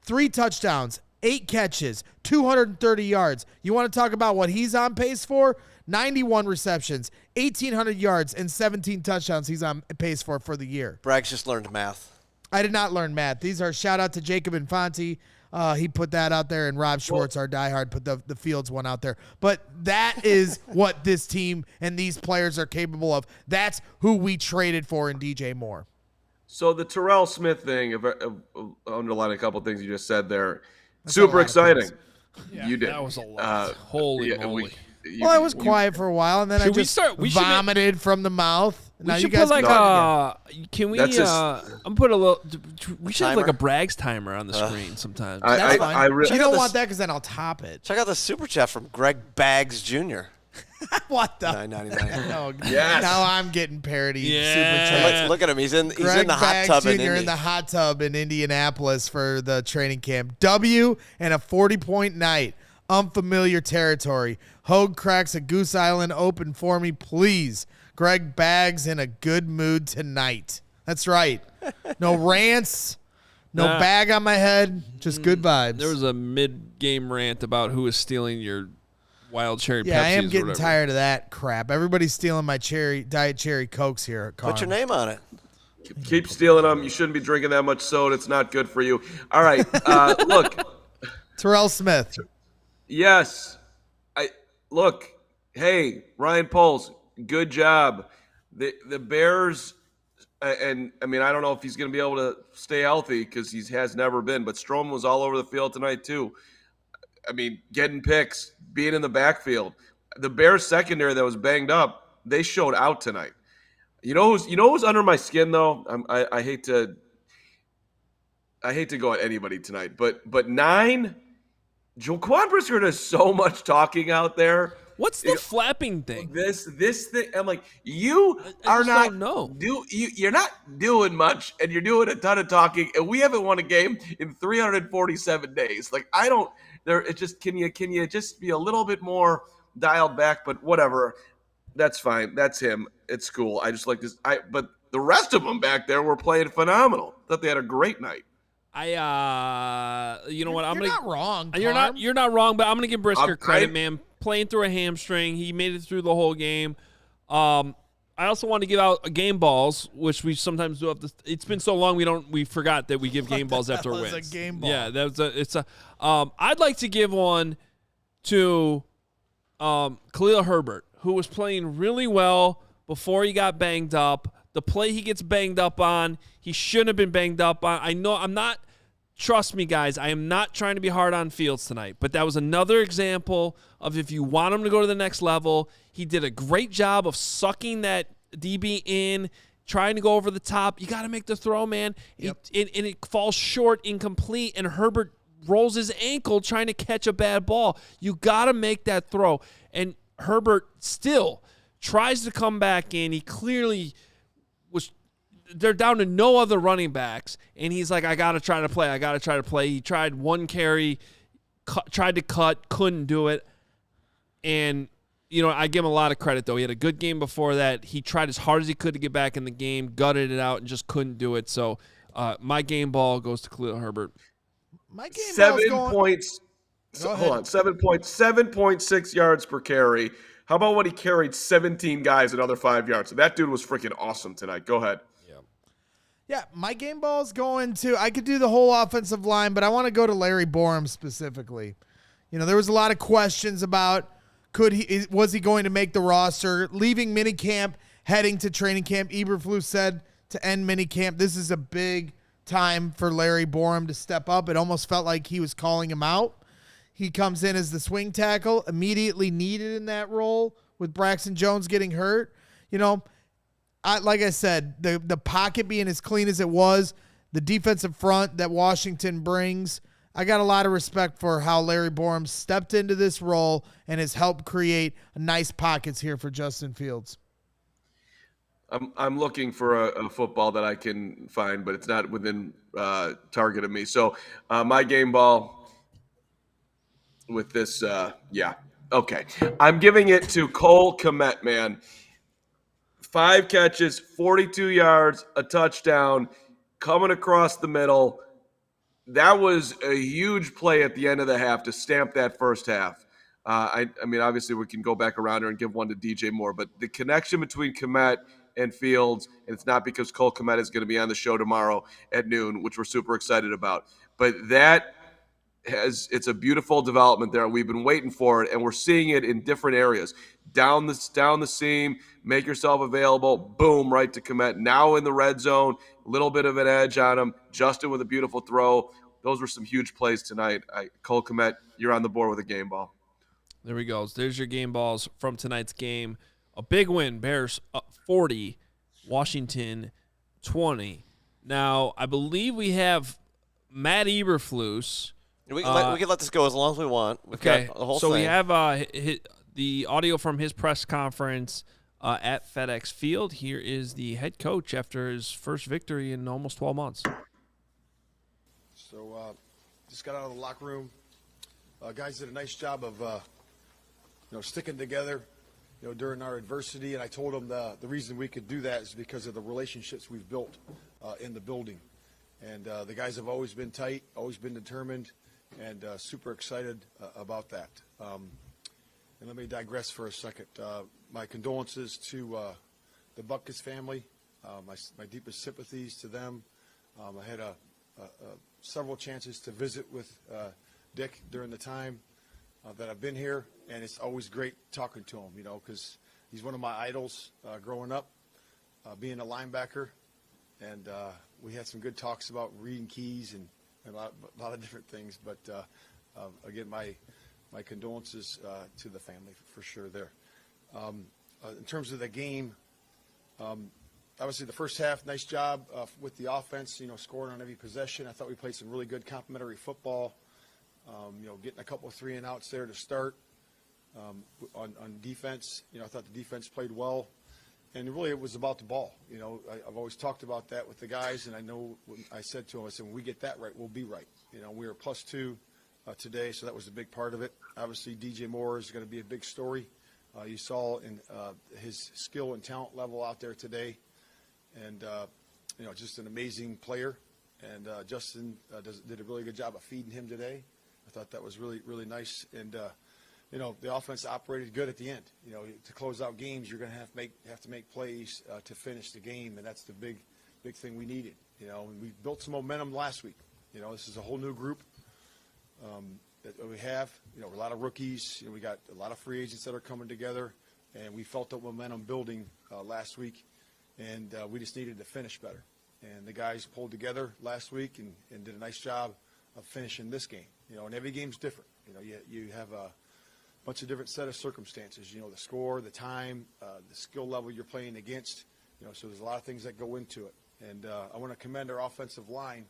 3 touchdowns, 8 catches, 230 yards. You want to talk about what he's on pace for? 91 receptions, 1,800 yards, and 17 touchdowns he's on pace for the year. Bragg's just learned math. I did not learn math. These are shout out to Jacob Infante. He put that out there, and Rob Schwartz, our diehard, put the Fields one out there. But that is what this team and these players are capable of. That's who we traded for in DJ Moore. So the Terrell Smith thing, if underline a couple of things you just said there, super exciting. Yeah, you did. That was a lot. Holy moly. I was quiet for a while, and then I just vomited from the mouth. We should put like can we? That's I'm put a little. We should have like a Bragg's timer on the screen sometimes. That's fine. You don't want that because then I'll top it. Check out the super chat from Greg Baggs Jr. What the? $9.99. No, yes. Now I'm getting parody. Yeah. Super chat. Look at him. He's in the Greg hot Baggs tub Jr. in Indy. in the hot tub in Indianapolis for the training camp. W and a 40-point night. Unfamiliar territory. Hoge cracks a Goose Island open for me, please. Greg Baggs in a good mood tonight. That's right. No rants, no bag on my head, just good vibes. There was a mid-game rant about who was stealing your wild cherry Pepsis. Yeah, I am getting whatever. tired of that crap. Everybody's stealing my Diet Cherry Cokes here at Carman. Put your name on it. Keep stealing them. You shouldn't be drinking that much soda. It's not good for you. All right. Look. Terrell Smith. Yes. Hey, Ryan Poles, good job. The Bears, and I mean, I don't know if he's going to be able to stay healthy because he has never been, but Stroman was all over the field tonight too. I mean, getting picks, being in the backfield. The Bears secondary that was banged up, they showed out tonight. You know who's under my skin though? I hate to go at anybody tonight, but 9, Jaquan Brisker does so much talking out there. What's the flapping thing? This thing, I'm like, you are not you're not doing much, and you're doing a ton of talking, and we haven't won a game in 347 days. Like, I don't. It just can you just be a little bit more dialed back? But whatever, that's fine. That's him. It's cool. I just like this. But the rest of them back there were playing phenomenal. Thought they had a great night. You know what? You're not wrong. You're not wrong, but I'm gonna give Brisker credit, man. Playing through a hamstring, he made it through the whole game. I also want to give out game balls, which we sometimes do. It's been so long we forgot that we give game balls after wins. A game ball. Yeah, I'd like to give one to Khalil Herbert, who was playing really well before he got banged up. The play he gets banged up on, he shouldn't have been banged up on. I know I'm not. Trust me, guys, I am not trying to be hard on Fields tonight, but that was another example of if you want him to go to the next level, he did a great job of sucking that DB in, trying to go over the top. You got to make the throw, man. Yep. And it falls short, incomplete, and Herbert rolls his ankle trying to catch a bad ball. You got to make that throw. And Herbert still tries to come back in. He clearly was – they're down to no other running backs, and he's like, I got to try to play. He tried one carry, tried to cut, couldn't do it. And, I give him a lot of credit, though. He had a good game before that. He tried as hard as he could to get back in the game, gutted it out, and just couldn't do it. So my game ball goes to Khalil Herbert. My game 7 points. Hold on. 7.6 yards per carry. How about when he carried 17 guys another 5 yards? So that dude was freaking awesome tonight. Go ahead. Yeah, my game ball's going to, I could do the whole offensive line, but I want to go to Larry Borum specifically. There was a lot of questions about was he going to make the roster? Leaving minicamp, heading to training camp, Eberflus said to end minicamp, this is a big time for Larry Borum to step up. It almost felt like he was calling him out. He comes in as the swing tackle, immediately needed in that role with Braxton Jones getting hurt. Like I said, the pocket being as clean as it was, the defensive front that Washington brings, I got a lot of respect for how Larry Borum stepped into this role and has helped create nice pockets here for Justin Fields. I'm looking for a football that I can find, but it's not within target of me. So my game ball, with this. Yeah. Okay. I'm giving it to Cole Kmet, man. 5 catches, 42 yards, a touchdown, coming across the middle. That was a huge play at the end of the half to stamp that first half. I mean, obviously we can go back around here and give one to DJ Moore, but the connection between Kmet and Fields, and it's not because Cole Kmet is going to be on the show tomorrow at noon, which we're super excited about, but it's a beautiful development there. We've been waiting for it, and we're seeing it in different areas. Down the seam, make yourself available, boom, right to Kmet. Now in the red zone, a little bit of an edge on him. Justin with a beautiful throw. Those were some huge plays tonight. Cole Kmet, you're on the board with a game ball. There we go. There's your game balls from tonight's game. A big win. Bears up 40, Washington 20. Now, I believe we have Matt Eberflus. We can let this go as long as we want. We've got the whole thing. We have the audio from his press conference at FedEx Field. Here is the head coach after his first victory in almost 12 months. So just got out of the locker room. Guys did a nice job of sticking together during our adversity, and I told them the reason we could do that is because of the relationships we've built in the building. And the guys have always been tight, always been determined, and super excited about that. And let me digress for a second. My condolences to the Butkus family, my deepest sympathies to them. I had several chances to visit with Dick during the time that I've been here, and it's always great talking to him, because he's one of my idols growing up, being a linebacker, and we had some good talks about reading keys and a lot of different things. But again, my condolences to the family for sure there. In terms of the game, obviously the first half, nice job with the offense, scoring on every possession. I thought we played some really good complementary football, getting a couple of 3-and-outs there to start. On defense, I thought the defense played well. And really, it was about the ball. I've always talked about that with the guys, and I know when I said to them, I said, when we get that right, we'll be right. We were +2 today, so that was a big part of it. Obviously, DJ Moore is going to be a big story. You saw in his skill and talent level out there today, and just an amazing player. And Justin did a really good job of feeding him today. I thought that was really, really nice. And the offense operated good at the end. To close out games, you're going to have to make plays to finish the game, and that's the big thing we needed. And we built some momentum last week. This is a whole new group that we have. A lot of rookies. We got a lot of free agents that are coming together, and we felt the momentum building last week, and we just needed to finish better. And the guys pulled together last week and did a nice job of finishing this game. And every game's different. You have a bunch of different set of circumstances, the score, the time, the skill level you're playing against, so there's a lot of things that go into it. And I want to commend our offensive line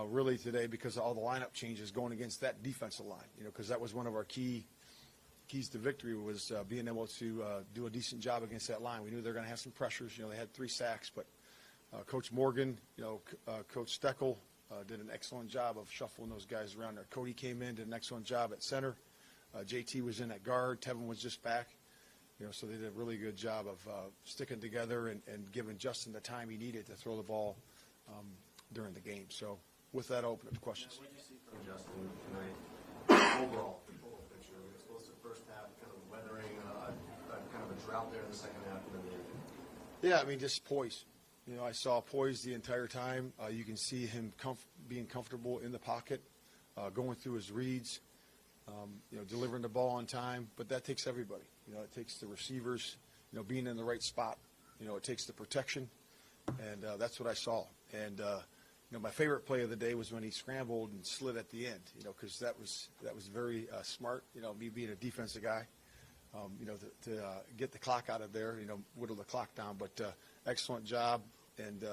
really today because of all the lineup changes going against that defensive line, because that was one of our keys to victory was being able to do a decent job against that line. We knew they were going to have some pressures. They had 3 sacks, but Coach Morgan, Coach Steckel did an excellent job of shuffling those guys around there. Cody came in, did an excellent job at center. JT was in at guard. Tevin was just back. So they did a really good job of sticking together and giving Justin the time he needed to throw the ball during the game. So with that, I'll open up to questions. What did you see from Justin tonight? Overall picture. Explosive first half, kind of weathering kind of a drought there in the second half, and then the end. Yeah, just poise. I saw poise the entire time. You can see him being comfortable in the pocket, going through his reads. Delivering the ball on time, but that takes everybody. It takes the receivers, being in the right spot. It takes the protection, and that's what I saw. And my favorite play of the day was when he scrambled and slid at the end. Because that was very smart. Me being a defensive guy, to get the clock out of there. Whittle the clock down. But excellent job, and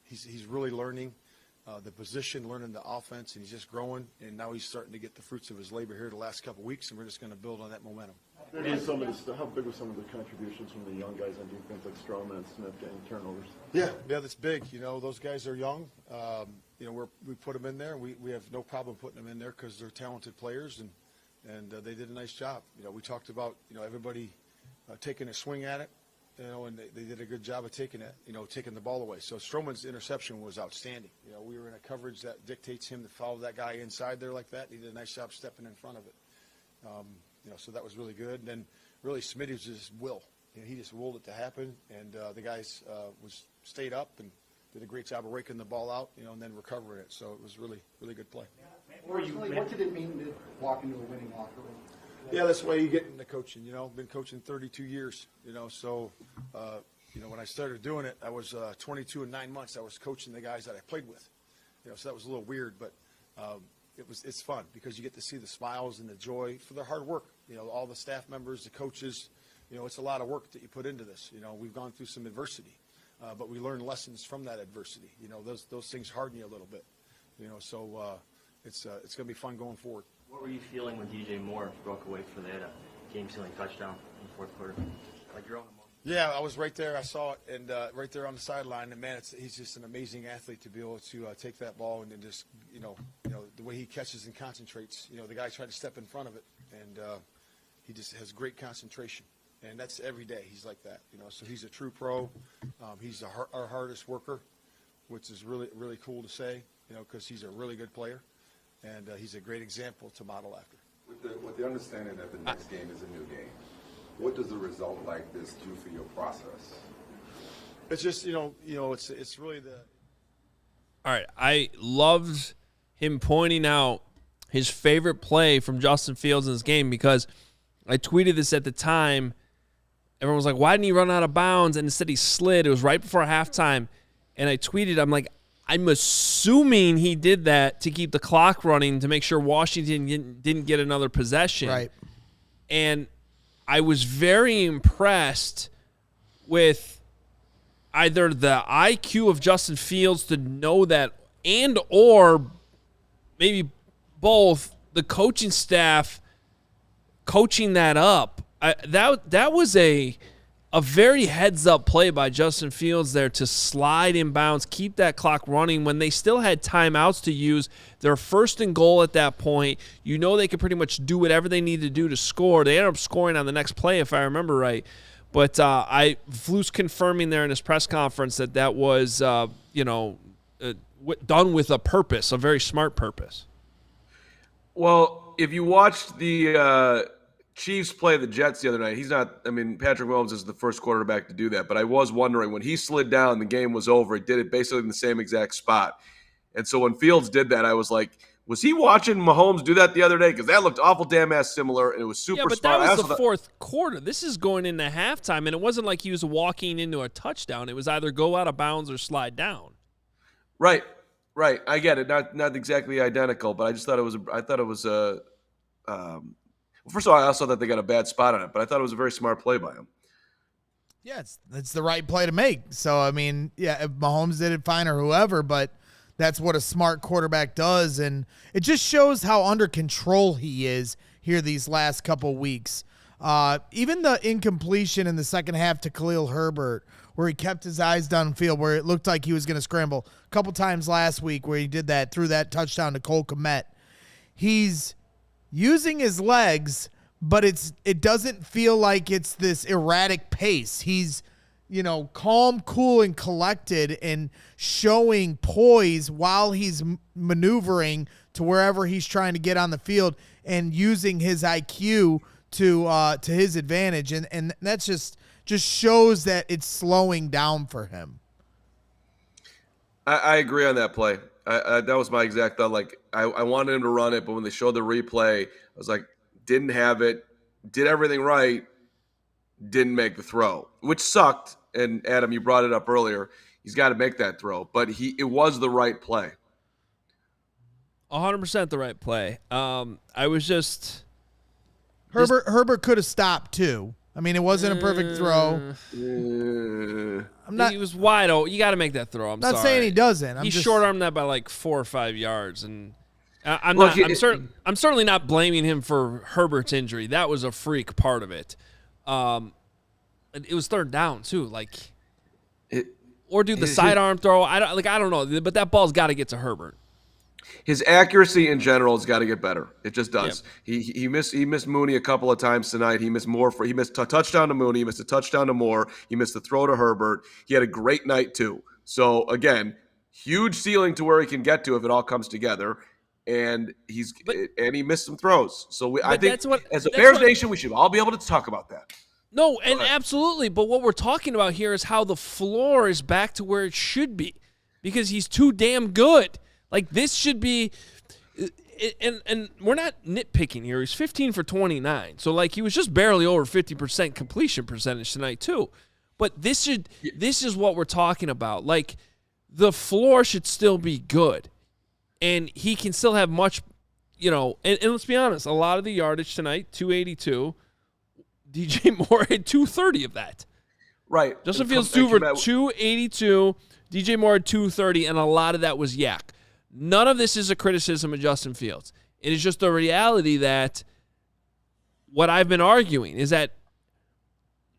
he's really learning. The position, learning the offense, and he's just growing, and now he's starting to get the fruits of his labor here the last couple of weeks, and we're just going to build on that momentum. How big were some of the contributions from the young guys on defense, like Stroman and Smith, getting turnovers? Yeah, that's big. Those guys are young. We put them in there. We have no problem putting them in there because they're talented players, and and they did a nice job. We talked about everybody taking a swing at it, and they did a good job of taking it, taking the ball away. So Stroman's interception was outstanding. We were in a coverage that dictates him to follow that guy inside there like that. He did a nice job stepping in front of it. So that was really good. And then really Smitty was just will. He just willed it to happen, and the guys stayed up and did a great job of raking the ball out, and then recovering it. So it was really, really good play. What did it mean to walk into a winning locker room? Yeah, that's the way you get into coaching. Been coaching 32 years. So when I started doing it, I was 22 and 9 months. I was coaching the guys that I played with. So that was a little weird, but it's fun because you get to see the smiles and the joy for their hard work. All the staff members, the coaches. It's a lot of work that you put into this. We've gone through some adversity, but we learn lessons from that adversity. Those things harden you a little bit. So it's going to be fun going forward. What were you feeling when DJ Moore broke away for that game-sealing touchdown in the fourth quarter? Like your own emotion? Yeah, I was right there. I saw it, and right there on the sideline. And man, he's just an amazing athlete to be able to take that ball and then just the way he catches and concentrates. The guy tried to step in front of it, and he just has great concentration. And that's every day. He's like that. So he's a true pro. He's our hardest worker, which is really, really cool to say. Because he's a really good player, and he's a great example to model after. With the understanding that the next game is a new game, what does a result like this do for your process? It's just it's really the. All right, I loved him pointing out his favorite play from Justin Fields in this game because I tweeted this at the time. Everyone was like, "Why didn't he run out of bounds?" And instead he slid. It was right before halftime, and I tweeted, "I'm like, I'm assuming he did that to keep the clock running to make sure Washington didn't get another possession." Right. And I was very impressed with either the IQ of Justin Fields to know that and or maybe both the coaching staff coaching that up. That was a very heads-up play by Justin Fields there to slide in bounds, keep that clock running when they still had timeouts to use. They're first and goal at that point. They could pretty much do whatever they need to do to score. They ended up scoring on the next play, if I remember right. But Flus confirming there in his press conference that was, done with a purpose, a very smart purpose. Well, if you watched the Chiefs play the Jets the other night, Patrick Mahomes is the first quarterback to do that, but I was wondering, when he slid down, the game was over. He did it basically in the same exact spot. And so when Fields did that, I was like, was he watching Mahomes do that the other day? Because that looked awful damn ass similar, and it was super smart. Yeah, but that was the fourth quarter. This is going into halftime, and it wasn't like he was walking into a touchdown. It was either go out of bounds or slide down. Right. I get it. Not exactly identical, but I just thought it was first of all, I also thought they got a bad spot on it, but I thought it was a very smart play by him. Yeah, it's the right play to make. So, if Mahomes did it fine or whoever, but that's what a smart quarterback does, and it just shows how under control he is here these last couple weeks. Even the incompletion in the second half to Khalil Herbert, where he kept his eyes downfield, where it looked like he was going to scramble. A couple times last week where he did that, threw that touchdown to Cole Kmet. He's using his legs, but it doesn't feel like it's this erratic pace. He's, calm, cool, and collected and showing poise while he's maneuvering to wherever he's trying to get on the field and using his IQ to his advantage. And that's just shows that it's slowing down for him. I agree on that play. That was my exact thought. Like, I wanted him to run it, but when they showed the replay, I was like, didn't have it, did everything right, didn't make the throw, which sucked. And Adam, you brought it up earlier. He's got to make that throw, but it was the right play. 100% the right play. I was just Herbert could have stopped too. It wasn't a perfect throw. He was wide open. You got to make that throw. I'm not sorry. saying he doesn't. He short-armed that by like 4 or 5 yards, and I'm certainly not blaming him for Herbert's injury. That was a freak part of it. It was third down too. Or do the sidearm throw. I don't know, but that ball's got to get to Herbert. His accuracy in general has got to get better. It just does. Yep. He missed Mooney a couple of times tonight. He missed a touchdown to Mooney. He missed a touchdown to Moore. He missed the throw to Herbert. He had a great night too. So again, huge ceiling to where he can get to if it all comes together. And he missed some throws. So I think as a Bears Nation, we should all be able to talk about that. No, and absolutely. But what we're talking about here is how the floor is back to where it should be, because he's too damn good. Like, this should be, and we're not nitpicking here. He's 15 for 29. So, like, he was just barely over 50% completion percentage tonight, too. But this is what we're talking about. Like, the floor should still be good. And he can still have much, and let's be honest, a lot of the yardage tonight, 282. DJ Moore had 230 of that. Right. Justin Fields 282. DJ Moore had 230, and a lot of that was yak. None of this is a criticism of Justin Fields. It is just the reality that what I've been arguing is that,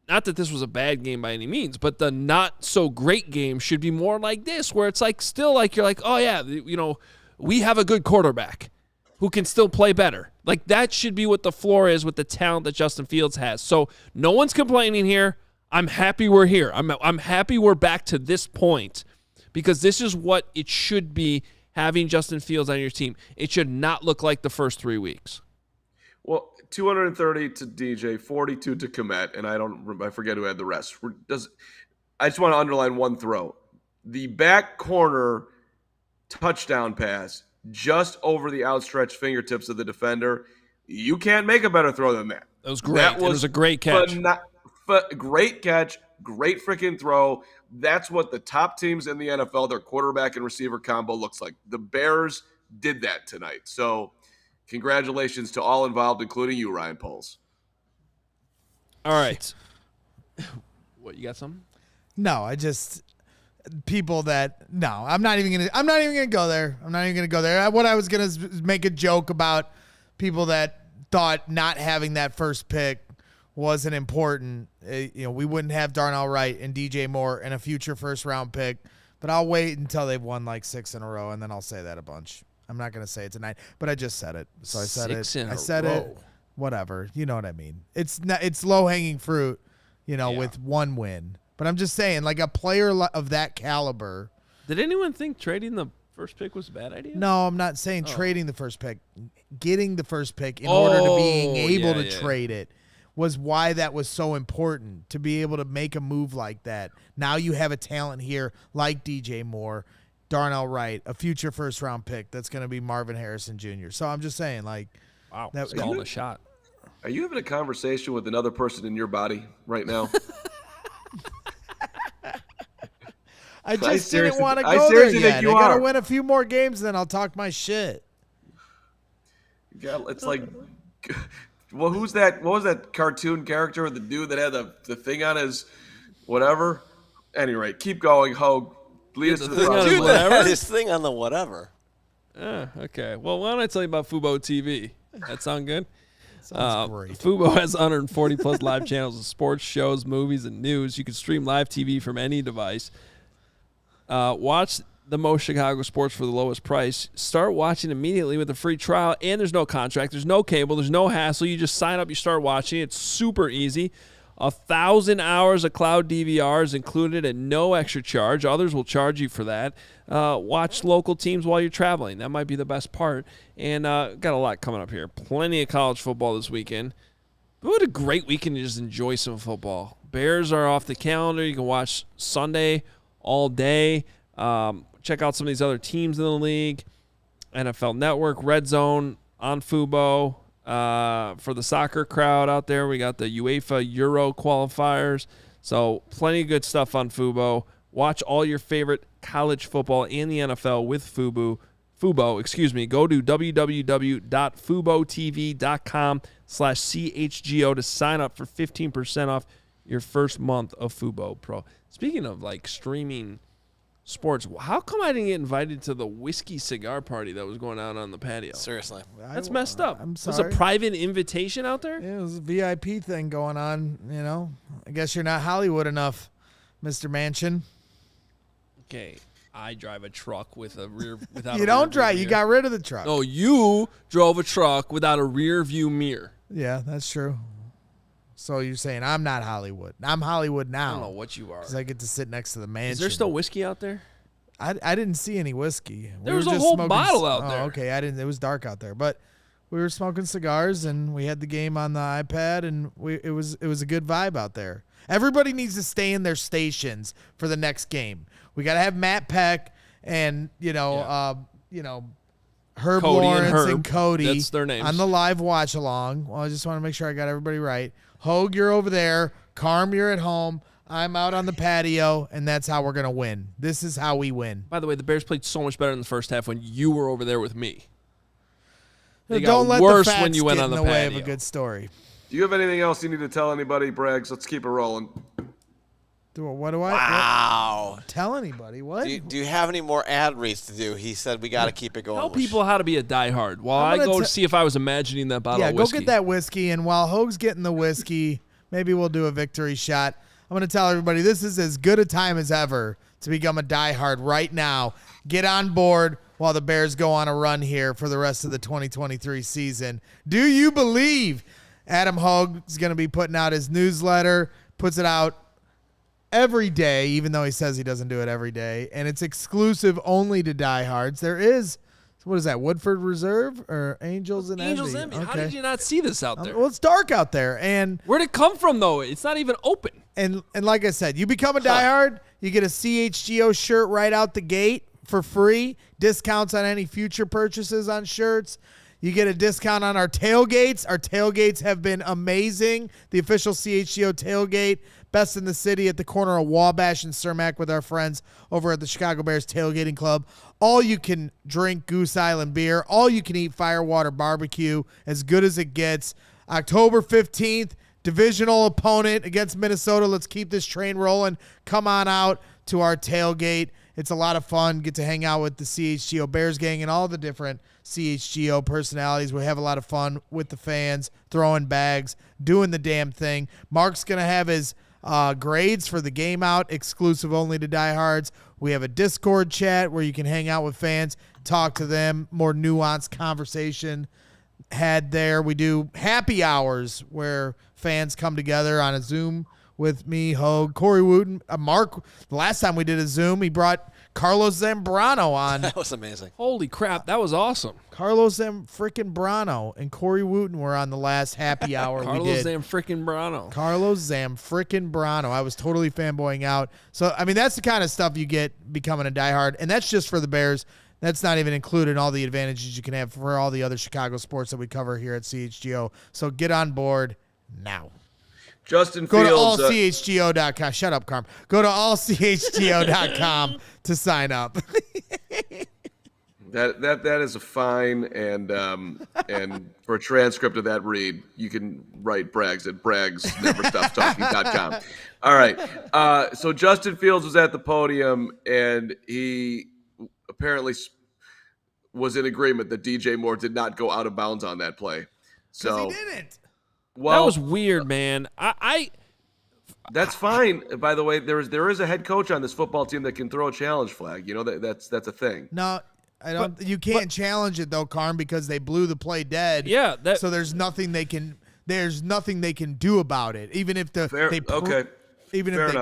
not that this was a bad game by any means, but the not so great game should be more like this, where it's like still like you're like, oh yeah, we have a good quarterback who can still play better. Like, that should be what the floor is with the talent that Justin Fields has. So no one's complaining here. I'm happy we're here. I'm happy we're back to this point, because this is what it should be. Having Justin Fields on your team, it should not look like the first 3 weeks. Well, 230 to DJ, 42 to Kmet, and I forget who had the rest. I just want to underline one throw. The back corner touchdown pass just over the outstretched fingertips of the defender. You can't make a better throw than that. That was great. It was a great catch. Great catch, great freaking throw. That's what the top teams in the NFL, their quarterback and receiver combo looks like. The Bears did that tonight. So congratulations to all involved, including you, Ryan Poles. All right. What, you got something? No, I'm not even gonna go there. What I was gonna make a joke about people that thought not having that first pick wasn't important. We wouldn't have Darnell Wright and DJ Moore and a future first-round pick, but I'll wait until they've won like 6 in a row, and then I'll say that a bunch. I'm not going to say it tonight, but I just said it. So I said it. Whatever. You know what I mean. It's low-hanging fruit, with one win. But I'm just saying, like, a player of that caliber. Did anyone think trading the first pick was a bad idea? No, I'm not saying trading the first pick. Getting the first pick in order to being able to trade it was why that was so important, to be able to make a move like that. Now you have a talent here like DJ Moore, Darnell Wright, a future first-round pick that's going to be Marvin Harrison Jr. So I'm just saying, like, wow, that's calling a shot. Are you having a conversation with another person in your body right now? I just didn't want to go there yet. I got to win a few more games, then I'll talk my shit. Yeah, it's like... Well, who's that? What was that cartoon character, the dude that had the thing on his whatever? At any rate, keep going, Hoge. Lead us to the dude that had his thing on the whatever. Okay. Well, why don't I tell you about Fubo TV? That sound good? Sounds great. Fubo has 140-plus live channels of sports, shows, movies, and news. You can stream live TV from any device. Watch the most Chicago sports for the lowest price. Start watching immediately with a free trial, and there's no contract, there's no cable, there's no hassle. You just sign up, you start watching. It's super easy. 1,000 hours of cloud DVR is included at no extra charge. Others will charge you for that. Watch local teams while you're traveling. That might be the best part. And got a lot coming up here. Plenty of college football this weekend. But what a great weekend to just enjoy some football. Bears are off the calendar. You can watch Sunday all day. Check out some of these other teams in the league. NFL Network, Red Zone on Fubo. For the soccer crowd out there, we got the UEFA Euro qualifiers. So plenty of good stuff on Fubo. Watch all your favorite college football and the NFL with Fubo. Go to www.fubotv.com/CHGO to sign up for 15% off your first month of Fubo Pro. Speaking of like streaming sports, how come I didn't get invited to the whiskey cigar party that was going on the patio? Seriously. That's messed up. I'm sorry. Was a private invitation out there? Yeah, it was a VIP thing going on, I guess you're not Hollywood enough, Mr. Manchin. Okay. I drive a truck with a rear without. You a don't rear drive. view You mirror. got rid of the truck. No, you drove a truck without a rear view mirror. Yeah, that's true. So you're saying I'm not Hollywood. I'm Hollywood now. I don't know what you are. Because I get to sit next to the mansion. Is there still whiskey out there? I didn't see any whiskey. There was were a just whole smoking bottle out there. Okay, I didn't. It was dark out there, but we were smoking cigars and we had the game on the iPad, and it was a good vibe out there. Everybody needs to stay in their stations for the next game. We got to have Matt Peck and Herb Cody Lawrence and Herb. and Cody. That's their names. On the live watch along. Well, I just want to make sure I got everybody right. Hoge, you're over there. Carm, you're at home. I'm out on the patio, and that's how we're going to win. This is how we win. By the way, the Bears played so much better in the first half when you were over there with me. They Don't got let worse the facts when you went get on in the the way of patio. a good story. Do you have anything else you need to tell anybody, Braggs? Let's keep it rolling. What do I? Wow. Tell anybody what? Do you have any more ad reads to do? He said we got to keep it going. Tell people how to be a diehard while I'm I gonna go see if I was imagining that bottle Yeah, of go whiskey. get that whiskey, and while Hoge's getting the whiskey, maybe we'll do a victory shot. I'm going to tell everybody this is as good a time as ever to become a diehard right now. Get on board while the Bears go on a run here for the rest of the 2023 season. Do you believe Adam Hoge is going to be putting out his newsletter, puts it out every day, even though he says he doesn't do it every day, and it's exclusive only to diehards. There is, what is that, Woodford Reserve or Angels and Angels Envy? Envy. How did you not see this out there? Well, it's dark out there, and Where'd it come from, though? It's not even open. And like I said, you become a diehard, you get a CHGO shirt right out the gate for free, discounts on any future purchases on shirts. You get a discount on our tailgates. Our tailgates have been amazing. The official CHGO tailgate, best in the city at the corner of Wabash and Cermak with our friends over at the Chicago Bears Tailgating Club. All you can drink Goose Island beer. All you can eat Firewater barbecue, as good as it gets. October 15th, divisional opponent against Minnesota. Let's keep this train rolling. Come on out to our tailgate. It's a lot of fun. Get to hang out with the CHGO Bears gang and all the different CHGO personalities. We have a lot of fun with the fans, throwing bags, doing the damn thing. Mark's going to have his grades for the game out, exclusive only to diehards. We have a Discord chat where you can hang out with fans, talk to them, more nuanced conversation had there. We do happy hours where fans come together on a Zoom with me, Hoge, Corey Wootton, Mark. The last time we did a Zoom, he brought Carlos Zambrano on. That was amazing. Holy crap, that was awesome. Carlos Zambrano and Corey Wootton were on the last happy hour we Carlos did. Zambrano. Carlos Zambrano. I was totally fanboying out. So, I mean, that's the kind of stuff you get becoming a diehard, and that's just for the Bears. That's not even including all the advantages you can have for all the other Chicago sports that we cover here at CHGO. So get on board now. Justin Go Fields. to allchgo.com. Shut up, Carm. Go to allchgo.com to sign up. That is a fine, and for a transcript of that read, you can write Braggs at braggsneverstopstalking.com. All right. So Justin Fields was at the podium, and he apparently was in agreement that DJ Moore did not go out of bounds on that play. So he didn't. Well, that was weird, man. That's fine. By the way, there is a head coach on this football team that can throw a challenge flag. You know that's a thing. No, I don't. You can't challenge it though, Carm, because they blew the play dead. Yeah. So there's nothing they can. There's nothing they can do about it. Even if they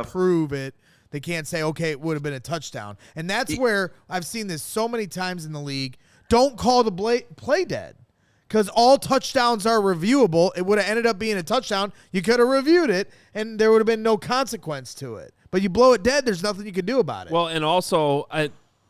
prove it, they can't say, okay, it would have been a touchdown. And that's where I've seen this so many times in the league. Don't call the play dead. Because all touchdowns are reviewable. It would have ended up being a touchdown. You could have reviewed it, and there would have been no consequence to it. But you blow it dead, there's nothing you can do about it. Well, and also,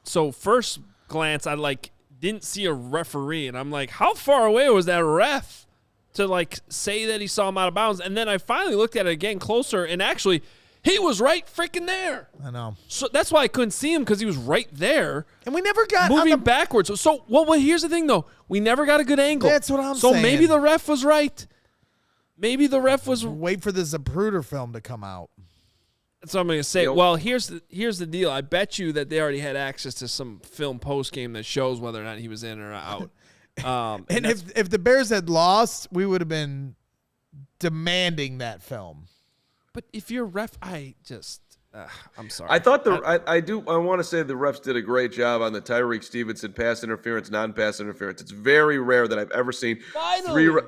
so first glance, I didn't see a referee, and I'm like, how far away was that ref to say that he saw him out of bounds? And then I finally looked at it again closer, and actually, he was right freaking there. I know. So that's why I couldn't see him, because he was right there. And we never got moving backwards. So here's the thing, though. We never got a good angle. That's what I'm saying. So maybe the ref was right. Maybe the ref was. Wait for the Zapruder film to come out. That's what I'm going to say. Well, here's the deal. I bet you that they already had access to some film post game that shows whether or not he was in or out. And if the Bears had lost, we would have been demanding that film. But if you're ref, I'm sorry. I thought I want to say the refs did a great job on the Tyreek Stevenson pass interference, non-pass interference. It's very rare that I've ever seen Finally.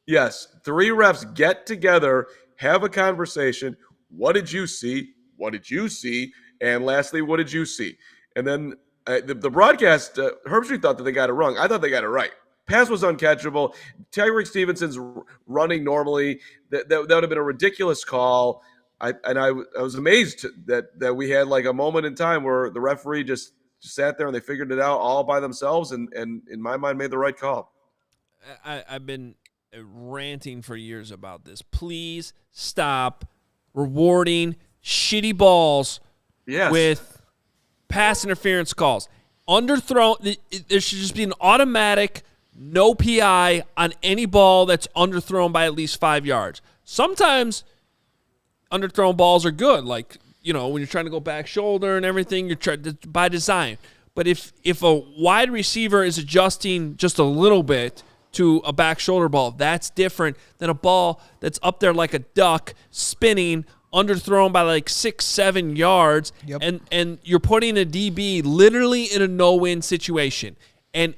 three refs get together, have a conversation. What did you see? What did you see? And lastly, what did you see? And then the broadcast, Herbstreit thought that they got it wrong. I thought they got it right. Pass was uncatchable. Tyreek Stevenson's running normally. That would have been a ridiculous call. I was amazed that we had like a moment in time where the referee just sat there and they figured it out all by themselves and in my mind made the right call. I've been ranting for years about this. Please stop rewarding shitty balls with pass interference calls. Underthrown, there should just be an automatic no PI on any ball that's underthrown by at least 5 yards. Sometimes underthrown balls are good, like, you know, when you're trying to go back shoulder and everything, you're trying to, by design. But if a wide receiver is adjusting just a little bit to a back shoulder ball, that's different than a ball that's up there like a duck spinning, underthrown by like 6-7 yards, and you're putting a DB literally in a no-win situation. And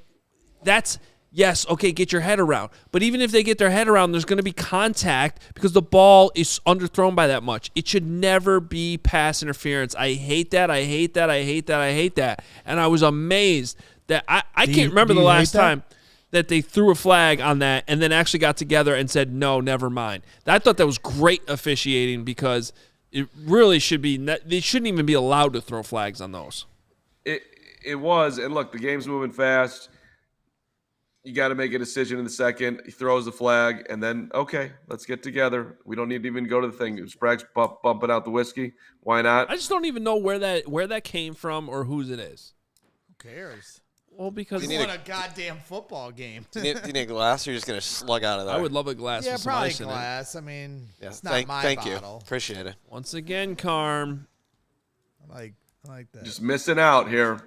that's, yes, okay, get your head around. But even if they get their head around, there's going to be contact because the ball is underthrown by that much. It should never be pass interference. I hate that. I hate that. I hate that. I hate that. And I was amazed that I can't remember the last time that they threw a flag on that and then actually got together and said, no, never mind. I thought that was great officiating because it really should be – they shouldn't even be allowed to throw flags on those. It was. And, look, the game's moving fast. You got to make a decision in the second. He throws the flag, and then, okay, let's get together. We don't need to even go to the thing. Sprague's bumping out the whiskey. Why not? I just don't even know where that came from or whose it is. Who cares? Well, because what a goddamn football game. Do you need a glass, or you're just going to slug out of there? I would love a glass with some ice in it. Probably glass. I mean, it's not thank bottle. you. Appreciate it. Once again, Carm. I like that. Just missing out here.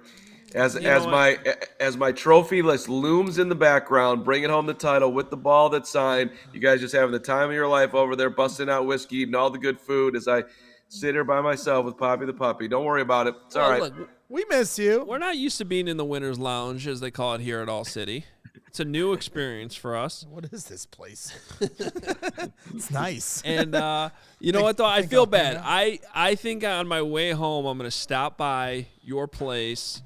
As my trophy list looms in the background, bringing home the title with the ball that's signed. You guys just having the time of your life over there, busting out whiskey, eating all the good food as I sit here by myself with Poppy the puppy. Don't worry about it. It's all right. Look, we miss you. We're not used to being in the winner's lounge, as they call it here at ALLCITY. It's a new experience for us. What is this place? It's nice. And you know what, though? I feel bad. I think on my way home, I'm going to stop by your place,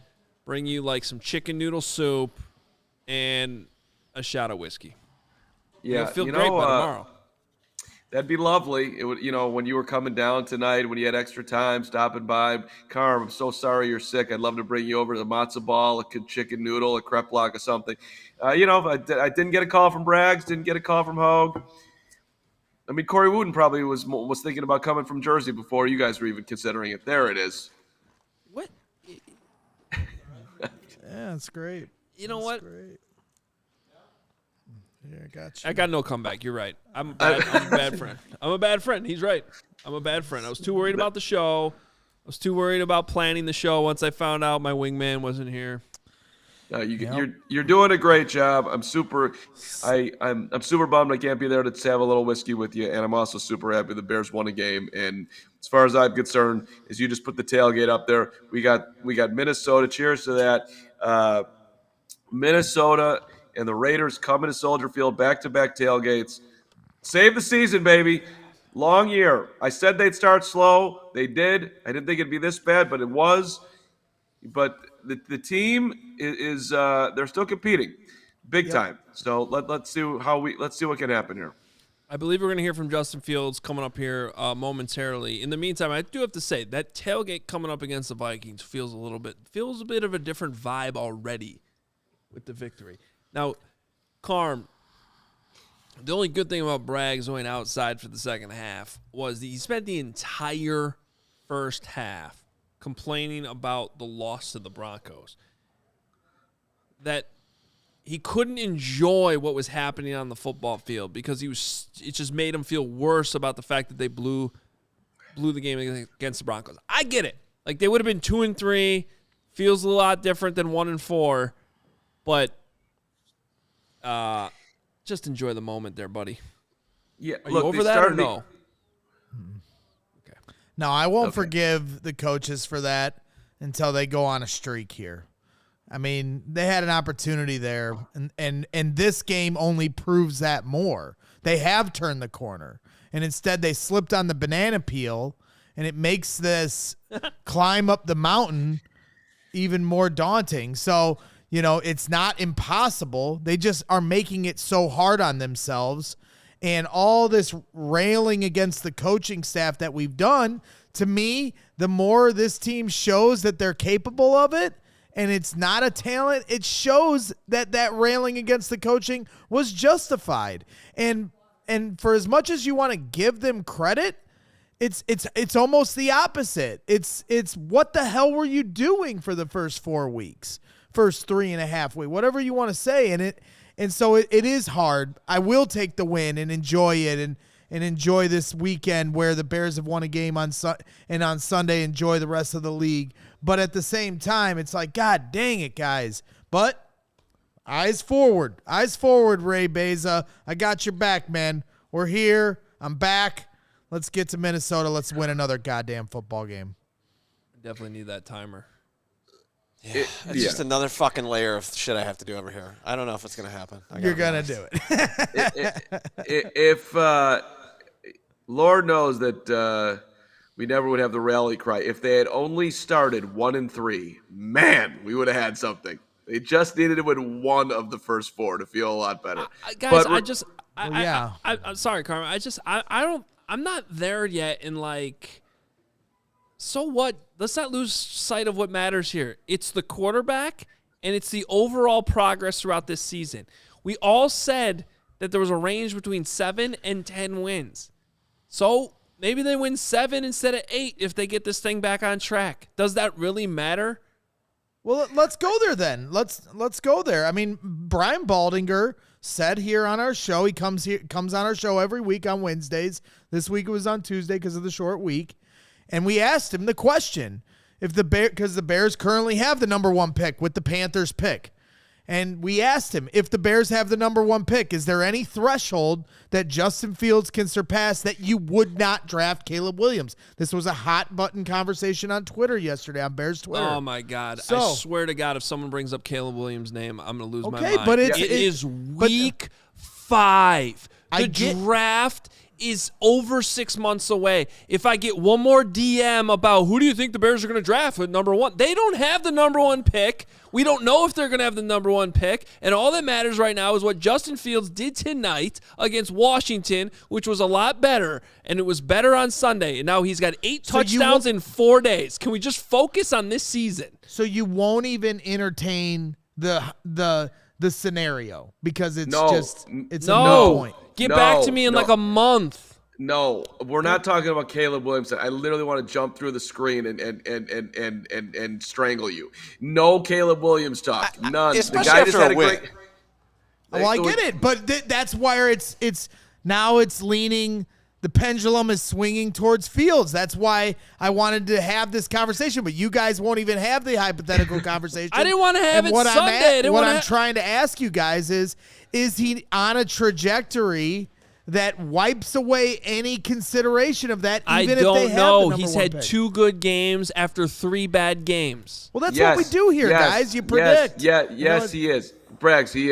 bring you like some chicken noodle soup and a shot of whiskey. Yeah, You'll feel great by tomorrow. That'd be lovely. It would, when you were coming down tonight, when you had extra time, stopping by. Carm, I'm so sorry you're sick. I'd love to bring you over to the matzo ball, a chicken noodle, a crepe block, or something. I didn't get a call from Braggs, didn't get a call from Hoge. I mean, Corey Wootton probably was thinking about coming from Jersey before you guys were even considering it. There it is. What? Yeah, that's great. You know what? Great. Yeah, I got you. I got no comeback. You're right. I'm a bad friend. I'm a bad friend. He's right. I'm a bad friend. I was too worried about the show. I was too worried about planning the show once I found out my wingman wasn't here. You're doing a great job. I'm super bummed I can't be there to have a little whiskey with you, and I'm also super happy the Bears won a game. And as far as I'm concerned, is you just put the tailgate up there. We got Minnesota. Cheers to that. Minnesota and the Raiders coming to Soldier Field, back-to-back tailgates. Save the season, baby. Long year. I said they'd start slow. They did. I didn't think it'd be this bad, but it was. But the team is they're still competing big time. So let's see what can happen here. I believe we're going to hear from Justin Fields coming up here momentarily. In the meantime, I do have to say that tailgate coming up against the Vikings feels a bit of a different vibe already with the victory. Now, Carm, the only good thing about Braggs going outside for the second half was that he spent the entire first half complaining about the loss to the Broncos. That he couldn't enjoy what was happening on the football field because it just made him feel worse about the fact that they blew the game against the Broncos. I get it. Like, they would have been 2-3, feels a lot different than 1-4, but just enjoy the moment there, buddy. Yeah, Are you over that or no? No, I won't forgive the coaches for that until they go on a streak here. I mean, they had an opportunity there, and this game only proves that more. They have turned the corner, and instead they slipped on the banana peel, and it makes this climb up the mountain even more daunting. So, it's not impossible. They just are making it so hard on themselves. And all this railing against the coaching staff that we've done, to me, the more this team shows that they're capable of it, and it's not a talent, it shows that railing against the coaching was justified. And for as much as you want to give them credit, it's almost the opposite. It's what the hell were you doing for the first 4 weeks, first 3.5 weeks, whatever you want to say. And so it is hard. I will take the win and enjoy it and enjoy this weekend where the Bears have won a game on Sunday, enjoy the rest of the league. But at the same time, it's like, God dang it, guys. But eyes forward, Ray Beza. I got your back, man. We're here. I'm back. Let's get to Minnesota. Let's win another goddamn football game. Definitely need that timer. Yeah, it's just another fucking layer of shit I have to do over here. I don't know if it's going to happen. You're going to do it. If Lord knows that we never would have the rally cry. If they had only started 1-3, man, we would have had something. They just needed to win one of the first 4 to feel a lot better. Guys, I'm sorry, Carmen. I'm not there yet in like, so what? Let's not lose sight of what matters here. It's the quarterback, and it's the overall progress throughout this season. We all said that there was a range between 7 and 10 wins. So maybe they win 7 instead of 8 if they get this thing back on track. Does that really matter? Well, let's go there then. Let's go there. I mean, Brian Baldinger said here on our show, he comes on our show every week on Wednesdays. This week it was on Tuesday because of the short week. And we asked him the question, because the Bears currently have the number 1 pick with the Panthers pick. And we asked him, if the Bears have the number 1 pick, is there any threshold that Justin Fields can surpass that you would not draft Caleb Williams? This was a hot button conversation on Twitter yesterday, on Bears Twitter. Oh, my God. I swear to God, if someone brings up Caleb Williams' name, I'm going to lose my mind. But it is week 5. The draft is over 6 months away. If I get one more DM about who do you think the Bears are going to draft at number 1, they don't have the number 1 pick. We don't know if they're going to have the number 1 pick. And all that matters right now is what Justin Fields did tonight against Washington, which was a lot better. And it was better on Sunday. And now he's got 8 touchdowns in 4 days. Can we just focus on this season? So you won't even entertain the scenario because it's a no point. Get back to me in like a month. No, we're not talking about Caleb Williams. I literally want to jump through the screen and strangle you. No Caleb Williams talk. None. Especially the guy after a win. Well, I get it, but that's why it's leaning. The pendulum is swinging towards Fields. That's why I wanted to have this conversation, but you guys won't even have the hypothetical conversation. I didn't want to have it Sunday. What I'm trying to ask you guys is he on a trajectory that wipes away any consideration of that, even if they have the number He's 1 had pick? 2 good games after 3 bad games. Well, that's what we do here, guys. You predict. Yes, he is. Braggs, he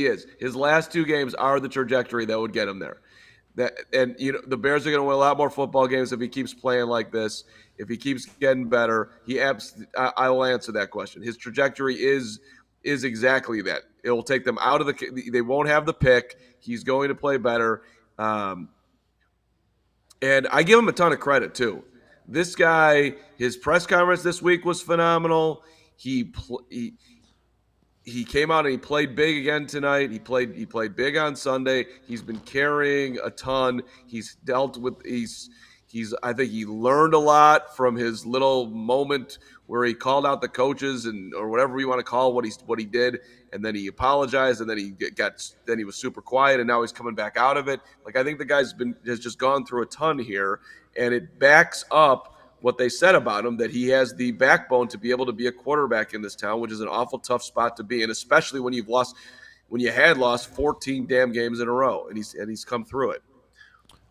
is. His last 2 games are the trajectory that would get him there. The Bears are going to win a lot more football games if he keeps playing like this. If he keeps getting better, I will answer that question. His trajectory is exactly that. It will take them out of they won't have the pick. He's going to play better. And I give him a ton of credit too. This guy, his press conference this week was phenomenal. He came out and he played big again tonight. He played big on Sunday. He's been carrying a ton. He's dealt with I think he learned a lot from his little moment where he called out the coaches or whatever you want to call what he did, and then he apologized, and then he was super quiet, and now he's coming back out of it. Like, I think the guy's has just gone through a ton here, and it backs up what they said about him, that he has the backbone to be able to be a quarterback in this town, which is an awful tough spot to be in, especially when you had lost 14 damn games in a row, and he's come through it.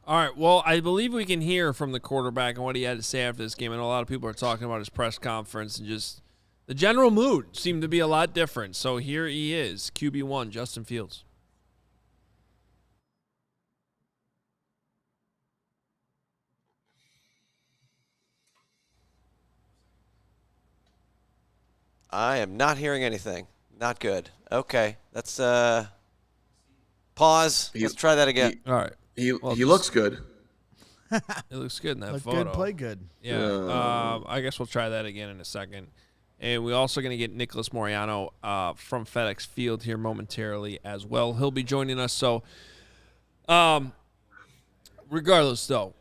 All right, well, I believe we can hear from the quarterback and what he had to say after this game. I know a lot of people are talking about his press conference and just the general mood seemed to be a lot different. So here he is, QB1, Justin Fields. I am not hearing anything. Not good. Okay, let's pause. Let's try that again. All right. He looks good. It looks good in that Look photo. good, play good. Yeah. I guess we'll try that again in a second. And we're also going to get Nicholas Moreano from FedEx Field here momentarily as well. He'll be joining us. So, regardless, though,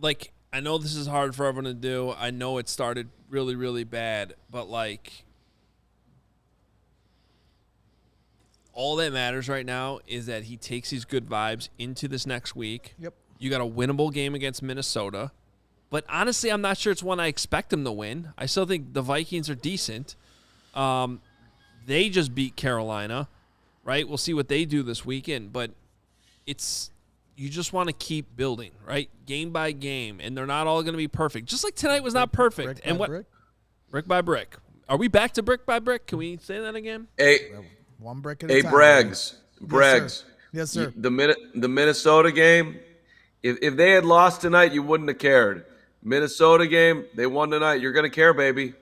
like, I know this is hard for everyone to do. I know it started really, really bad. But, like, all that matters right now is that he takes these good vibes into this next week. Yep. You got a winnable game against Minnesota. But honestly, I'm not sure it's one I expect them to win. I still think the Vikings are decent. They just beat Carolina, right? We'll see what they do this weekend. But you just want to keep building, right? Game by game. And they're not all going to be perfect. Just like tonight was not perfect. Brick by brick. Are we back to brick by brick? Can we say that again? One brick at a time. Braggs. Yes, sir. The Minnesota game, if they had lost tonight, you wouldn't have cared. Minnesota game, they won tonight. You're going to care, baby.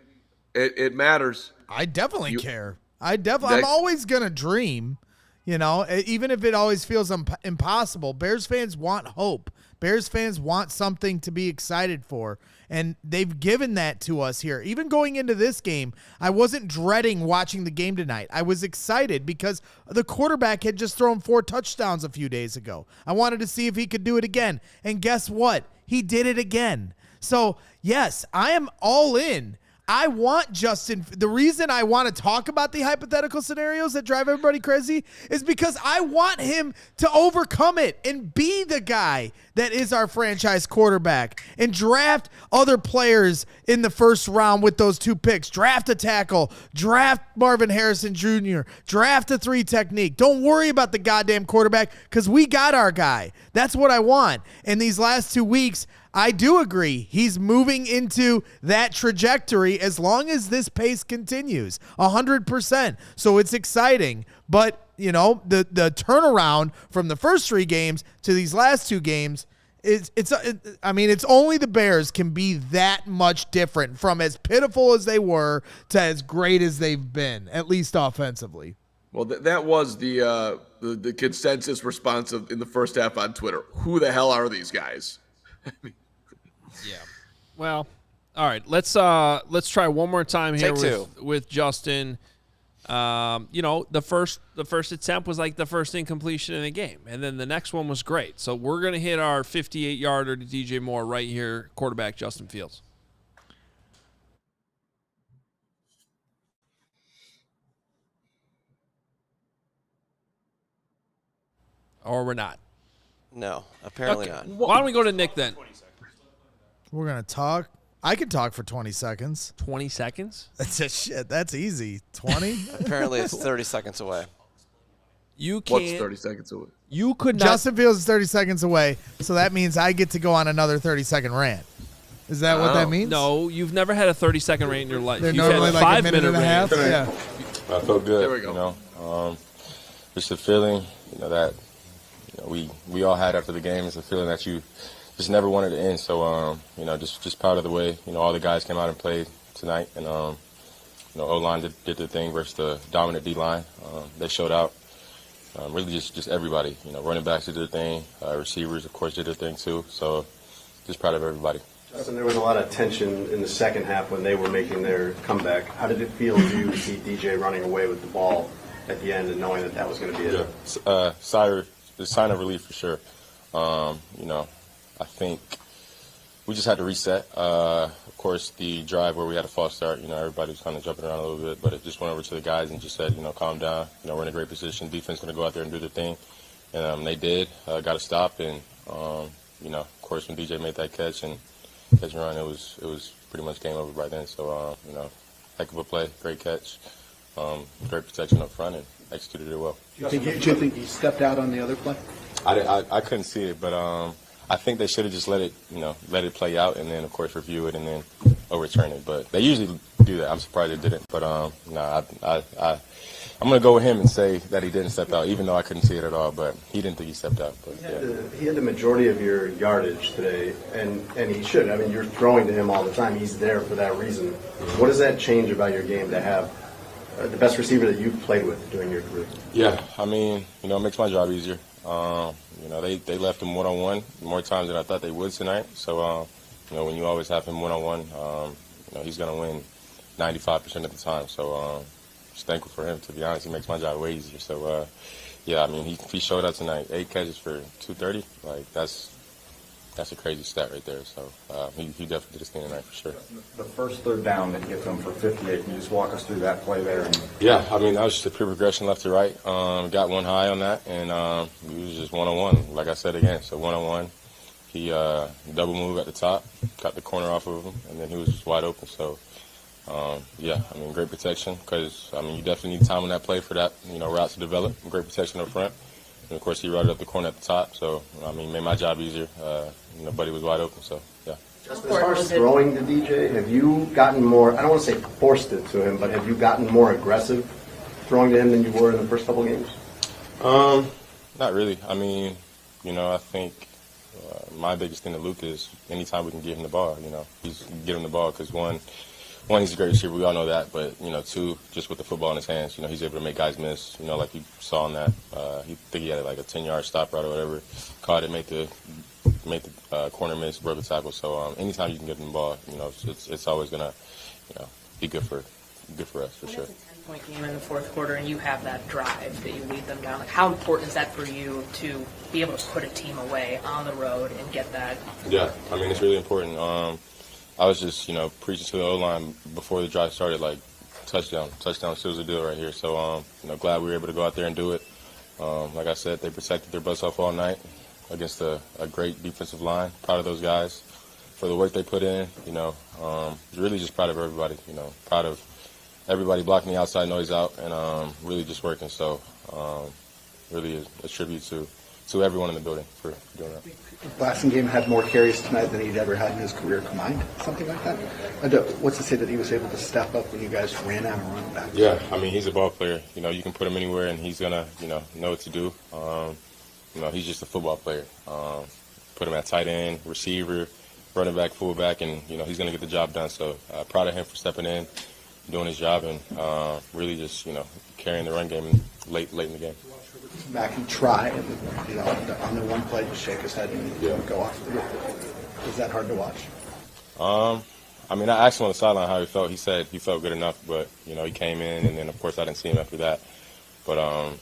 It matters. I definitely care. I'm always going to dream, even if it always feels impossible. Bears fans want hope. Bears fans want something to be excited for, and they've given that to us here. Even going into this game, I wasn't dreading watching the game tonight. I was excited because the quarterback had just thrown 4 touchdowns a few days ago. I wanted to see if he could do it again, and guess what? He did it again. So, yes, I am all in. I want Justin. The reason I want to talk about the hypothetical scenarios that drive everybody crazy is because I want him to overcome it and be the guy that is our franchise quarterback and draft other players in the first round with those 2 picks. Draft a tackle, draft Marvin Harrison Jr., draft a 3 technique. Don't worry about the goddamn quarterback because we got our guy. That's what I want. And these last 2 weeks, I do agree. He's moving into that trajectory as long as this pace continues, 100%. So it's exciting. But, the turnaround from the first 3 games to these last 2 games, it's only the Bears can be that much different from as pitiful as they were to as great as they've been, at least offensively. Well, that was the consensus response in the first half on Twitter. Who the hell are these guys? Yeah. Well, all right. Let's try one more time here with Justin. The first attempt was like the first incompletion in the game, and then the next one was great. So we're gonna hit our 58-yarder to DJ Moore right here, quarterback Justin Fields. Or we're not. No, apparently not. Why don't we go to Nick then? We're going to talk. I can talk for 20 seconds. 20 seconds? That's easy. 20? Apparently it's 30 seconds away. What's 30 seconds away? You could not. Justin Fields is 30 seconds away, so that means I get to go on another 30-second rant. Is that what that means? No, you've never had a 30-second rant in your life. They're You've normally had like a 5-minute minute and a half. rant. Yeah. I felt good. There we go. Just a feeling, that we all had after the game. It's a feeling that you just never wanted to end. So, just proud of the way, all the guys came out and played tonight. And, O-line did their thing versus the dominant D-line. They showed out. Really just everybody. Running backs did their thing. Receivers, of course, did their thing too. So just proud of everybody. Justin, there was a lot of tension in the second half when they were making their comeback. How did it feel to you to see DJ running away with the ball at the end and knowing that was going to be it? Yeah, sign of relief for sure. I think we just had to reset. Of course, the drive where we had a false start, everybody was kind of jumping around a little bit, but it just went over to the guys and just said, calm down. We're in a great position. Defense going to go out there and do their thing. And they did. Got a stop. And, of course, when DJ made that catch and run, it was pretty much game over by then. So, heck of a play, great catch, great protection up front, and executed it well. Do you think he stepped out on the other play? I couldn't see it, but I think they should have just let it play out, and then of course review it and then overturn it. But they usually do that. I'm surprised they didn't. But I'm gonna go with him and say that he didn't step out, even though I couldn't see it at all. But he didn't think he stepped out. But he had the majority of your yardage today, and he should. I mean, you're throwing to him all the time. He's there for that reason. What does that change about your game to have the best receiver that you've played with during your career? Yeah, I mean, it makes my job easier. They left him one-on-one more times than I thought they would tonight. So, when you always have him one-on-one, he's going to win 95% of the time. So, just thankful for him, to be honest. He makes my job way easier. So, he showed up tonight. 8 catches for 230. Like, that's a crazy stat right there. So, he definitely did his thing tonight for sure. The first third down that gets him for 58, can you just walk us through that play there? Yeah, I mean, that was just a pure progression left to right. Got one high on that, and he was just one-on-one, like I said again. So one-on-one, he double move at the top, got the corner off of him, and then he was just wide open. So, great protection because, you definitely need time on that play for that, route to develop. Great protection up front. And, of course, he routed up the corner at the top. So, made my job easier. Buddy was wide open, so, yeah. As far as throwing to DJ, have you gotten more, I don't want to say forced it to him, but have you gotten more aggressive throwing to him than you were in the first couple games? Not really. I think my biggest thing to Luke is anytime we can give him the ball, he's give him the ball because one, he's a great receiver. We all know that. But, two, just with the football in his hands, he's able to make guys miss, like you saw on that. He had like a 10-yard stop route or whatever. Caught it, made the corner miss, broke the tackle. So anytime you can give him the ball, it's always going to, be good for us, for sure. It's a 10-point game in the fourth quarter, and you have that drive that you lead them down. Like, how important is that for you to be able to put a team away on the road and get that? Yeah, it's really important. I was just, preaching to the O-line before the drive started, like, touchdown seals the deal right here. So, glad we were able to go out there and do it. Like I said, they protected their butts off all night against a great defensive line. Proud of those guys for the work they put in. Really just proud of everybody. Proud of everybody blocking the outside noise out and really just working. So, really a tribute to everyone in the building for doing that. Blasting game had more carries tonight than he'd ever had in his career combined, something like that. What's to say that he was able to step up when you guys ran out of running back? Yeah, he's a ball player. You can put him anywhere and he's gonna, know what to do. He's just a football player. Put him at tight end, receiver, running back, fullback, and he's gonna get the job done. So proud of him for stepping in, doing his job, and really just carrying the run game late in the game. Back and try, and on the one play, just shake his head and go off. Is that hard to watch? I asked him on the sideline how he felt. He said he felt good enough, but he came in, and then of course I didn't see him after that. But I'm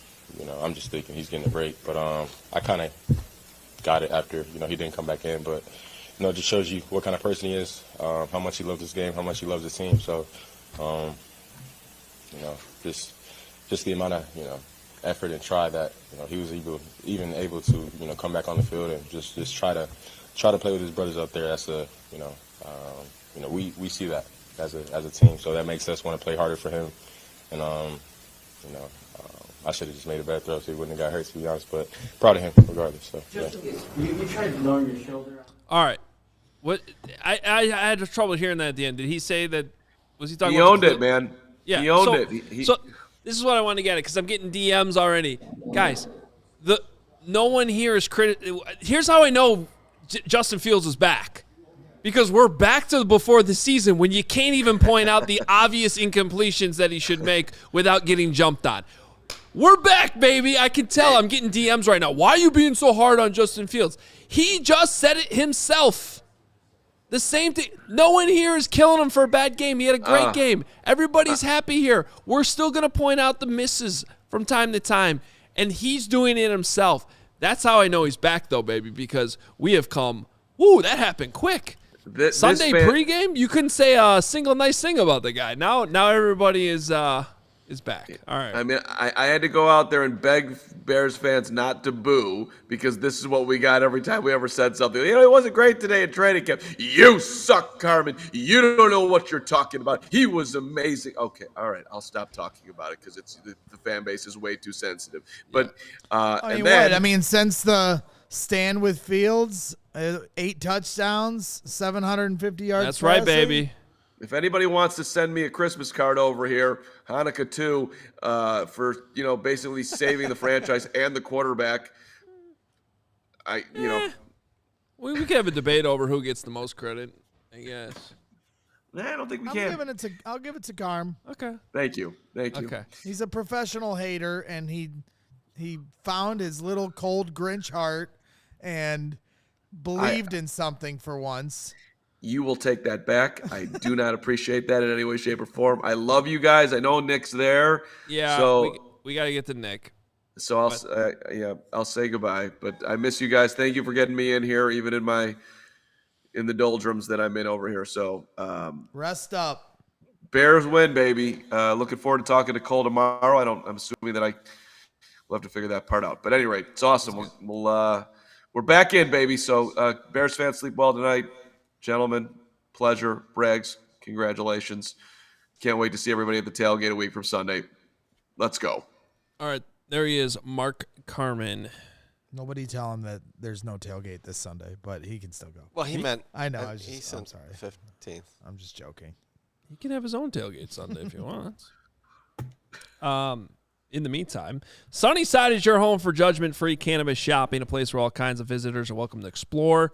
just thinking he's getting a break. But I kind of got it after he didn't come back in. But it just shows you what kind of person he is, how much he loves this game, how much he loves the team. So just the amount of effort and try that he was even able to come back on the field and just try to play with his brothers out there. That's we see that as a team, so that makes us want to play harder for him. And I should have just made a better throw so he wouldn't have got hurt, to be honest. But proud of him regardless. So yeah. You tried lowering your shoulder. All right, what I had trouble hearing that at the end. Did he say that? Was he talking? He owned it, man. Yeah, he owned it. So this is what I want to get at because I'm getting DMs already, guys. No one here is Here's how I know Justin Fields is back, because we're back to before the season when you can't even point out the obvious incompletions that he should make without getting jumped on. We're back, baby. I can tell. I'm getting DMs right now. Why are you being so hard on Justin Fields? He just said it himself. The same thing. No one here is killing him for a bad game. He had a great game. Everybody's happy here. We're still going to point out the misses from time to time, and he's doing it himself. That's how I know he's back, though, baby, because we have come. Woo, that happened quick. Sunday pregame, you couldn't say a single nice thing about the guy. Now everybody is back. All right. I had to go out there and beg Bears fans not to boo because this is what we got every time we ever said something. It wasn't great today at training camp. You suck, Carman. You don't know what you're talking about. He was amazing. Okay, all right. I'll stop talking about it because the fan base is way too sensitive. But since the stand with Fields, 8 touchdowns, 750 yards. That's right, passing. baby. If anybody wants to send me a Christmas card over here, Hanukkah too, for basically saving the franchise and the quarterback, we can have a debate over who gets the most credit, I guess. I don't think we can. I'll give it to Carm. Okay. Thank you. Okay. He's a professional hater, and he found his little cold Grinch heart and believed in something for once. You will take that back. I do not appreciate that in any way, shape, or form. I love you guys. I know Nick's there. Yeah, so we got to get to Nick. So I'll say goodbye. But I miss you guys. Thank you for getting me in here, even in the doldrums that I'm in over here. So rest up. Bears win, baby. Looking forward to talking to Cole tomorrow. I'm assuming that we'll have to figure that part out. But at any rate, it's awesome. We're back in, baby. So Bears fans, sleep well tonight. Gentlemen, pleasure. Braggs, congratulations. Can't wait to see everybody at the tailgate a week from Sunday. Let's go. All right, there he is, Mark Carman. Nobody tell him that there's no tailgate this Sunday, but he can still go. Well, he meant. I know. I'm sorry. 15th. I'm just joking. He can have his own tailgate Sunday if he wants. In the meantime, Sunnyside is your home for judgment-free cannabis shopping, a place where all kinds of visitors are welcome to explore,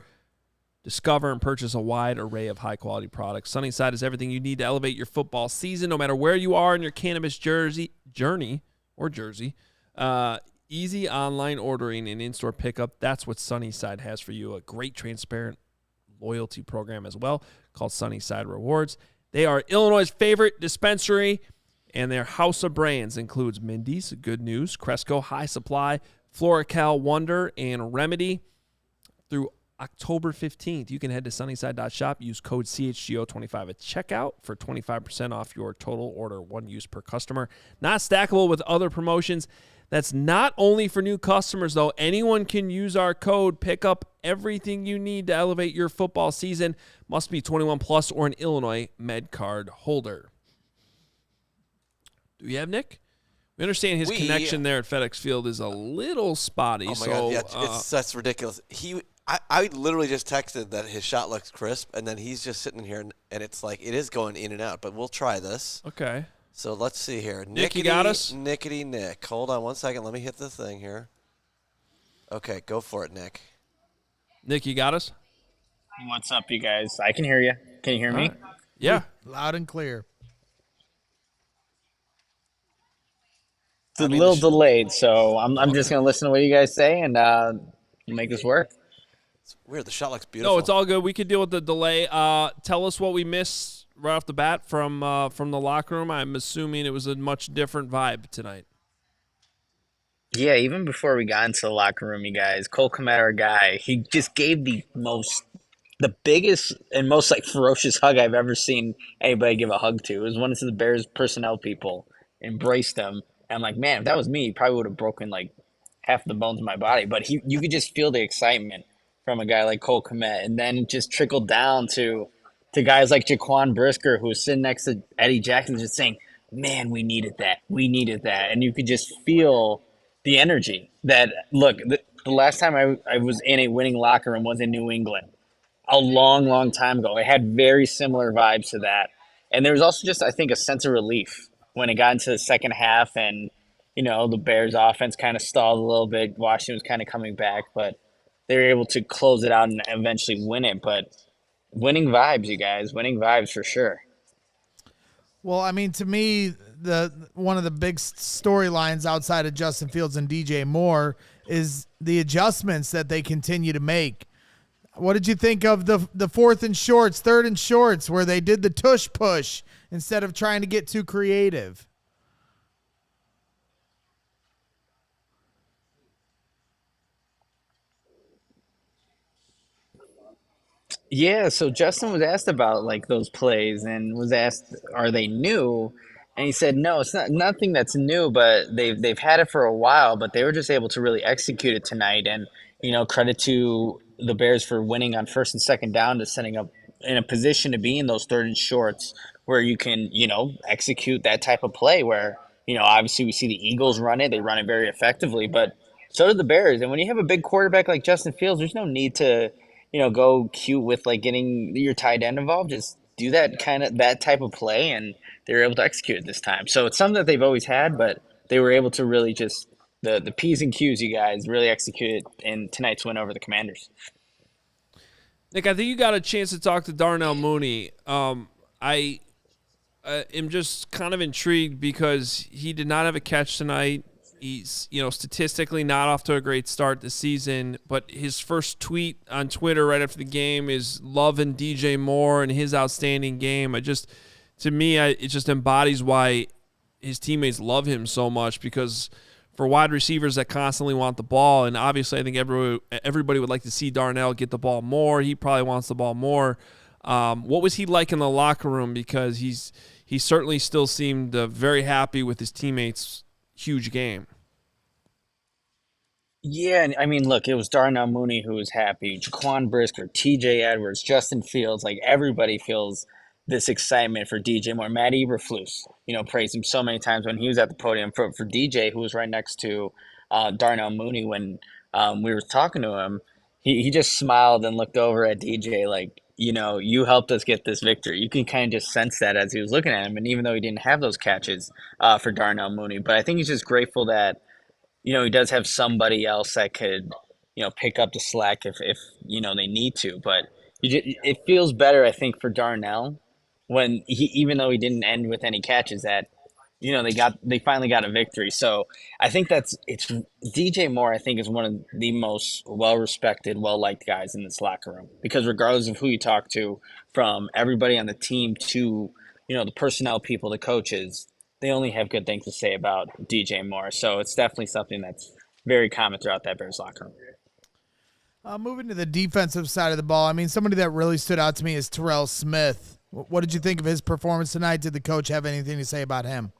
discover, and purchase a wide array of high-quality products. Sunnyside is everything you need to elevate your football season, no matter where you are in your cannabis journey. Easy online ordering and in-store pickup. That's what Sunnyside has for you. A great, transparent loyalty program as well called Sunnyside Rewards. They are Illinois' favorite dispensary, and their house of brands includes Mindy's, Good News, Cresco, High Supply, Floracal, Wonder, and Remedy. Through October 15th, you can head to sunnyside.shop, use code CHGO25 at checkout for 25% off your total order, one use per customer. Not stackable with other promotions. That's not only for new customers, though. Anyone can use our code, pick up everything you need to elevate your football season. Must be 21 plus or an Illinois Med Card holder. Do we have Nick? We understand his connection there at FedEx Field is a little spotty. Oh my God, yeah, that's ridiculous. I literally just texted that his shot looks crisp, and then he's just sitting here, and it's like it is going in and out. But we'll try this. Okay. So let's see here. Nick, you got us? Nickety Nick. Hold on one second. Let me hit the thing here. Okay, go for it, Nick. Nick, you got us? What's up, you guys? I can hear you. Can you hear me? Yeah. Loud and clear. It's a little delayed, so I'm just going to listen to what you guys say and make this work. It's weird. The shot looks beautiful. No, it's all good. We could deal with the delay. Tell us what we missed right off the bat from the locker room. I'm assuming it was a much different vibe tonight. Yeah, even before we got into the locker room, you guys, Cole Kmet, our guy, he just gave the biggest and most ferocious hug I've ever seen anybody give a hug to. It was one of the Bears personnel people embraced him. And I'm like, man, if that was me, he probably would have broken half the bones in my body. But you could just feel the excitement from a guy like Cole Kmet, and then just trickled down to guys like Jaquan Brisker, who was sitting next to Eddie Jackson, just saying, man, we needed that. We needed that. And you could just feel the energy that, look, the last time I was in a winning locker room was in New England a long, long time ago. It had very similar vibes to that. And there was also just, I think, a sense of relief when it got into the second half and, the Bears offense kind of stalled a little bit. Washington was kind of coming back, but they were able to close it out and eventually win it. But winning vibes, you guys. Winning vibes for sure. Well, I mean, to me, one of the big storylines outside of Justin Fields and DJ Moore is the adjustments that they continue to make. What did you think of the 4th and shorts, 3rd and shorts, where they did the tush push instead of trying to get too creative? Yeah, so Justin was asked about those plays and was asked, are they new? And he said, no, it's nothing that's new, but they've had it for a while, but they were just able to really execute it tonight. And, credit to the Bears for winning on 1st and 2nd down, to setting up in a position to be in those 3rd and shorts where you can, execute that type of play where, obviously we see the Eagles run it. They run it very effectively, but so do the Bears. And when you have a big quarterback like Justin Fields, there's no need to go cute with like getting your tight end involved. Just do that type of play, and they were able to execute it this time. So it's something that they've always had, but they were able to really just the P's and Q's, you guys really executed in tonight's win over the Commanders. Nick, I think you got a chance to talk to Darnell Mooney. I am just kind of intrigued because he did not have a catch tonight. He's, statistically not off to a great start this season, but his first tweet on Twitter right after the game is loving DJ Moore and his outstanding game. It just embodies why his teammates love him so much, because for wide receivers that constantly want the ball, and obviously I think everybody would like to see Darnell get the ball more. He probably wants the ball more. What was he like in the locker room? Because he certainly still seemed very happy with his teammates' huge game. Yeah, I mean, look, it was Darnell Mooney who was happy, Jaquan Brisker, TJ Edwards, Justin Fields, like everybody feels this excitement for DJ Moore. Matt Eberflus, praised him so many times when he was at the podium. For DJ, who was right next to Darnell Mooney when we were talking to him, he just smiled and looked over at DJ like, you helped us get this victory. You can kind of just sense that as he was looking at him, and even though he didn't have those catches for Darnell Mooney. But I think he's just grateful that, he does have somebody else that could, pick up the slack if they need to. But it feels better, I think, for Darnell when even though he didn't end with any catches, that they finally got a victory. So I think it's DJ Moore. I think is one of the most well-respected, well-liked guys in this locker room, because regardless of who you talk to, from everybody on the team to the personnel people, the coaches, they only have good things to say about DJ Moore. So it's definitely something that's very common throughout that Bears locker room. Moving to the defensive side of the ball, I mean, somebody that really stood out to me is Terrell Smith. What did you think of his performance tonight? Did the coach have anything to say about him?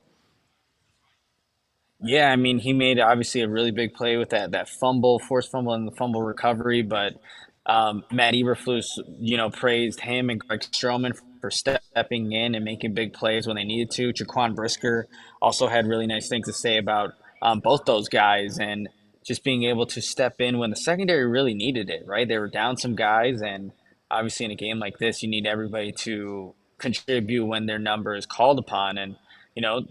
Yeah, I mean, he made obviously a really big play with that fumble, forced fumble, and the fumble recovery. But Matt Eberflus, praised him and Greg Stroman for stepping in and making big plays when they needed to. Jaquan Brisker also had really nice things to say about both those guys, and just being able to step in when the secondary really needed it, right? They were down some guys, and obviously in a game like this, you need everybody to contribute when their number is called upon. And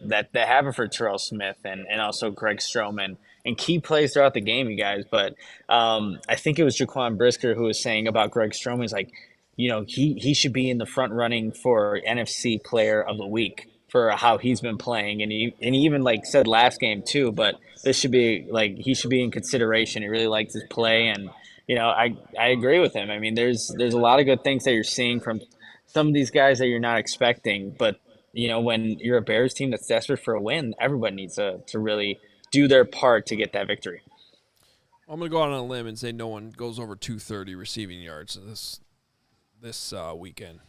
that happened for Terrell Smith and also Greg Stroman and key plays throughout the game, you guys. But I think it was Jaquan Brisker who was saying about Greg Stroman, he's like, he should be in the front running for NFC Player of the Week for how he's been playing. And he even said last game too, but this should be he should be in consideration. He really likes his play, and I agree with him. I mean, there's a lot of good things that you're seeing from some of these guys that you're not expecting, but when you're a Bears team that's desperate for a win, everybody needs to really do their part to get that victory. I'm going to go out on a limb and say no one goes over 230 receiving yards this weekend.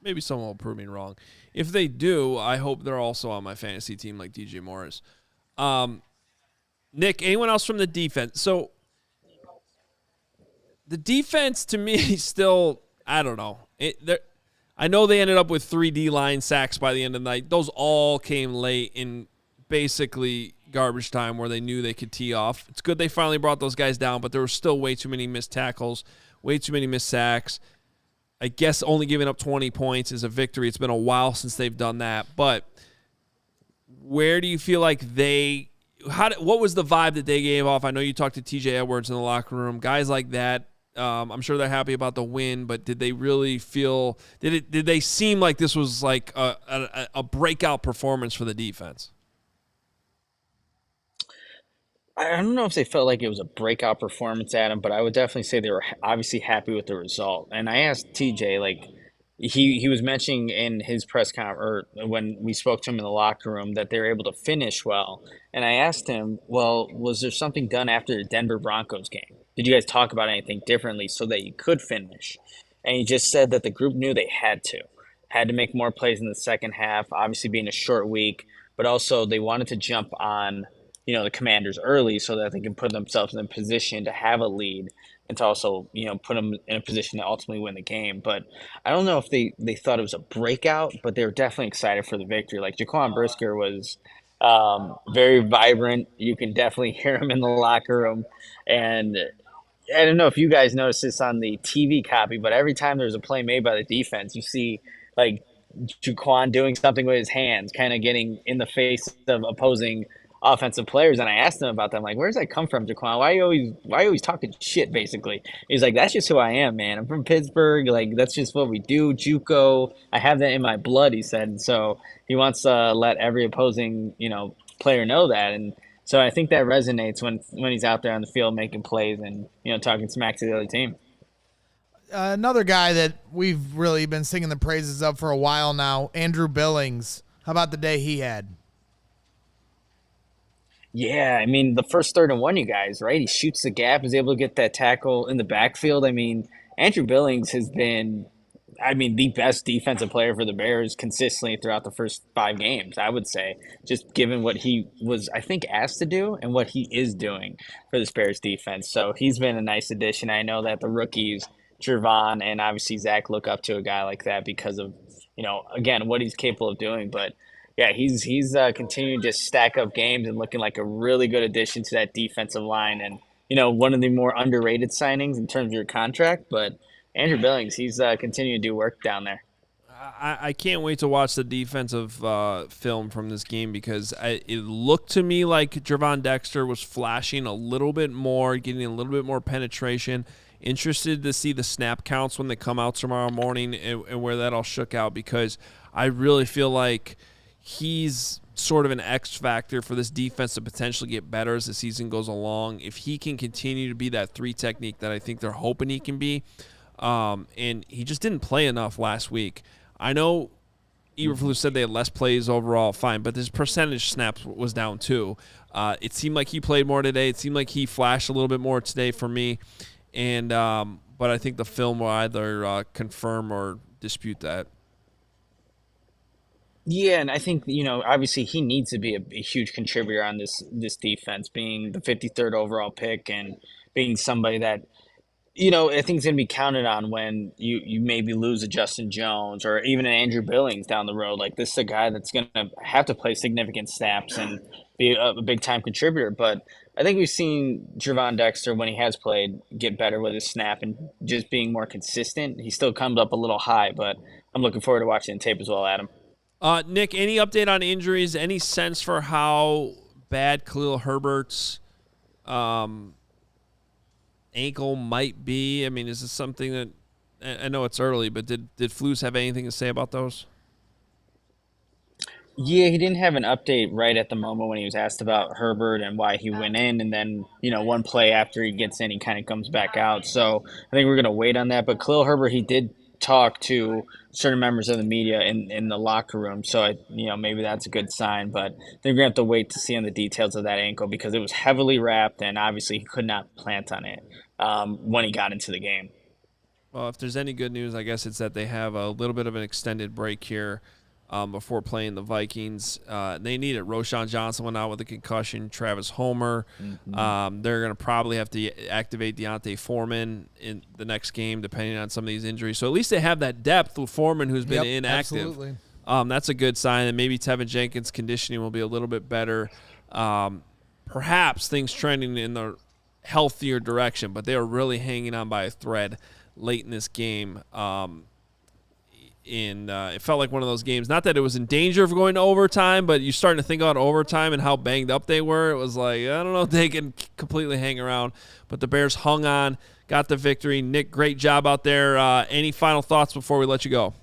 Maybe someone will prove me wrong. If they do, I hope they're also on my fantasy team like DJ Morris. Nick, anyone else from the defense? So the defense to me still, I don't know. I know they ended up with 3 D-line sacks by the end of the night. Those all came late in basically garbage time where they knew they could tee off. It's good they finally brought those guys down, but there were still way too many missed tackles, way too many missed sacks. I guess only giving up 20 points is a victory. It's been a while since they've done that. But where do you feel like what was the vibe that they gave off? I know you talked to TJ Edwards in the locker room, guys like that. I'm sure they're happy about the win, but did they really feel? Did they seem like this was like a breakout performance for the defense? I don't know if they felt like it was a breakout performance, Adam, but I would definitely say they were obviously happy with the result. And I asked TJ, he was mentioning in his press conference, or when we spoke to him in the locker room, that they were able to finish well. And I asked him, well, was there something done after the Denver Broncos game? Did you guys talk about anything differently so that you could finish? And he just said that the group knew they had to make more plays in the second half, obviously being a short week, but also they wanted to jump on, the Commanders early so that they can put themselves in a position to have a lead and to also, put them in a position to ultimately win the game. But I don't know if they thought it was a breakout, but they were definitely excited for the victory. Like Jaquan Brisker was very vibrant. You can definitely hear him in the locker room. And I don't know if you guys noticed this on the TV copy, but every time there's a play made by the defense, you see like Jaquan doing something with his hands, kind of getting in the face of opposing offensive players. And I asked him about that. I'm like, where's that come from, Jaquan? Why are you always talking shit, basically? He's like, that's just who I am, man. I'm from Pittsburgh. Like, that's just what we do. JUCO. I have that in my blood, he said. And so he wants to let every opposing, player know that. And so I think that resonates when he's out there on the field making plays and, talking smack to the other team. Another guy that we've really been singing the praises of for a while now, Andrew Billings. How about the day he had? Yeah, I mean, the first 3rd and 1, you guys, right? He shoots the gap, is able to get that tackle in the backfield. I mean, Andrew Billings has been, the best defensive player for the Bears consistently throughout the first 5 games, I would say, just given what he was, I think, asked to do and what he is doing for this Bears defense. So he's been a nice addition. I know that the rookies, Jervon and obviously Zach, look up to a guy like that because of, again, what he's capable of doing. But yeah, he's continuing to stack up games and looking like a really good addition to that defensive line, and one of the more underrated signings in terms of your contract. But Andrew Billings, he's continuing to do work down there. I can't wait to watch the defensive film from this game because it looked to me like Jervon Dexter was flashing a little bit more, getting a little bit more penetration. Interested to see the snap counts when they come out tomorrow morning and where that all shook out, because I really feel like he's sort of an X factor for this defense to potentially get better as the season goes along. If he can continue to be that 3 technique that I think they're hoping he can be, and he just didn't play enough last week. I know Eberflus said they had less plays overall, fine, but his percentage snaps was down too. It seemed like he played more today. It seemed like he flashed a little bit more today for me. And but I think the film will either confirm or dispute that. Yeah, and I think, obviously he needs to be a huge contributor on this defense, being the 53rd overall pick and being somebody that, I think is going to be counted on when you maybe lose a Justin Jones or even an Andrew Billings down the road. Like, this is a guy that's going to have to play significant snaps and be a big-time contributor. But I think we've seen Jervon Dexter, when he has played, get better with his snap and just being more consistent. He still comes up a little high, but I'm looking forward to watching the tape as well, Adam. Nick, any update on injuries? Any sense for how bad Khalil Herbert's ankle might be? I mean, is this something that – I know it's early, but did Flus have anything to say about those? Yeah, he didn't have an update right at the moment when he was asked about Herbert and why he went in. And then, one play after he gets in, he kind of comes back out. So I think we're going to wait on that. But Khalil Herbert, he did talk to certain members of the media in the locker room. So, maybe that's a good sign. But I think we're going to have to wait to see on the details of that ankle because it was heavily wrapped and obviously he could not plant on it when he got into the game. Well, if there's any good news, I guess it's that they have a little bit of an extended break here before playing the Vikings. They need it. Roshan Johnson went out with a concussion. Travis Homer. Mm-hmm. They're going to probably have to activate Deontay Foreman in the next game, depending on some of these injuries. So at least they have that depth with Foreman, who's been inactive. Absolutely. That's a good sign. And maybe Tevin Jenkins' conditioning will be a little bit better. Perhaps things trending in the healthier direction, but they are really hanging on by a thread late in this game. It felt like one of those games, not that it was in danger of going to overtime, but you're starting to think about overtime and how banged up they were. It was like, I don't know if they can completely hang around, but the Bears hung on, got the victory. Nick, great job out there. Any final thoughts before we let you go?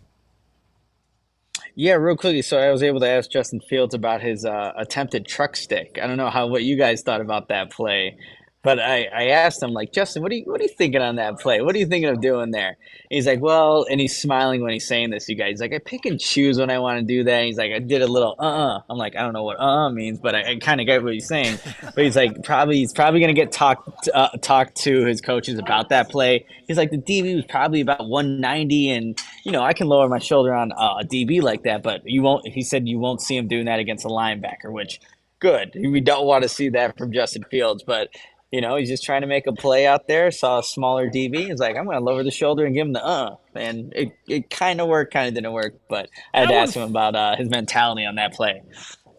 Yeah, real quickly. So I was able to ask Justin Fields about his attempted truck stick. I don't know what you guys thought about that play. But I asked him, like, Justin, what are you thinking on that play? What are you thinking of doing there? He's like, well, and he's smiling when he's saying this, you guys. He's like, I pick and choose when I want to do that. And he's like, I did a little I'm like, I don't know what means, but I kind of get what he's saying. But he's like, he's probably going to get talked to his coaches about that play. He's like, the DB was probably about 190, and, I can lower my shoulder on a DB like that, but you won't. He said you won't see him doing that against a linebacker, which, good. We don't want to see that from Justin Fields, but – he's just trying to make a play out there. Saw a smaller DB. He's like, I'm going to lower the shoulder and give him the And it kind of worked, kind of didn't work. But I had to ask him about his mentality on that play.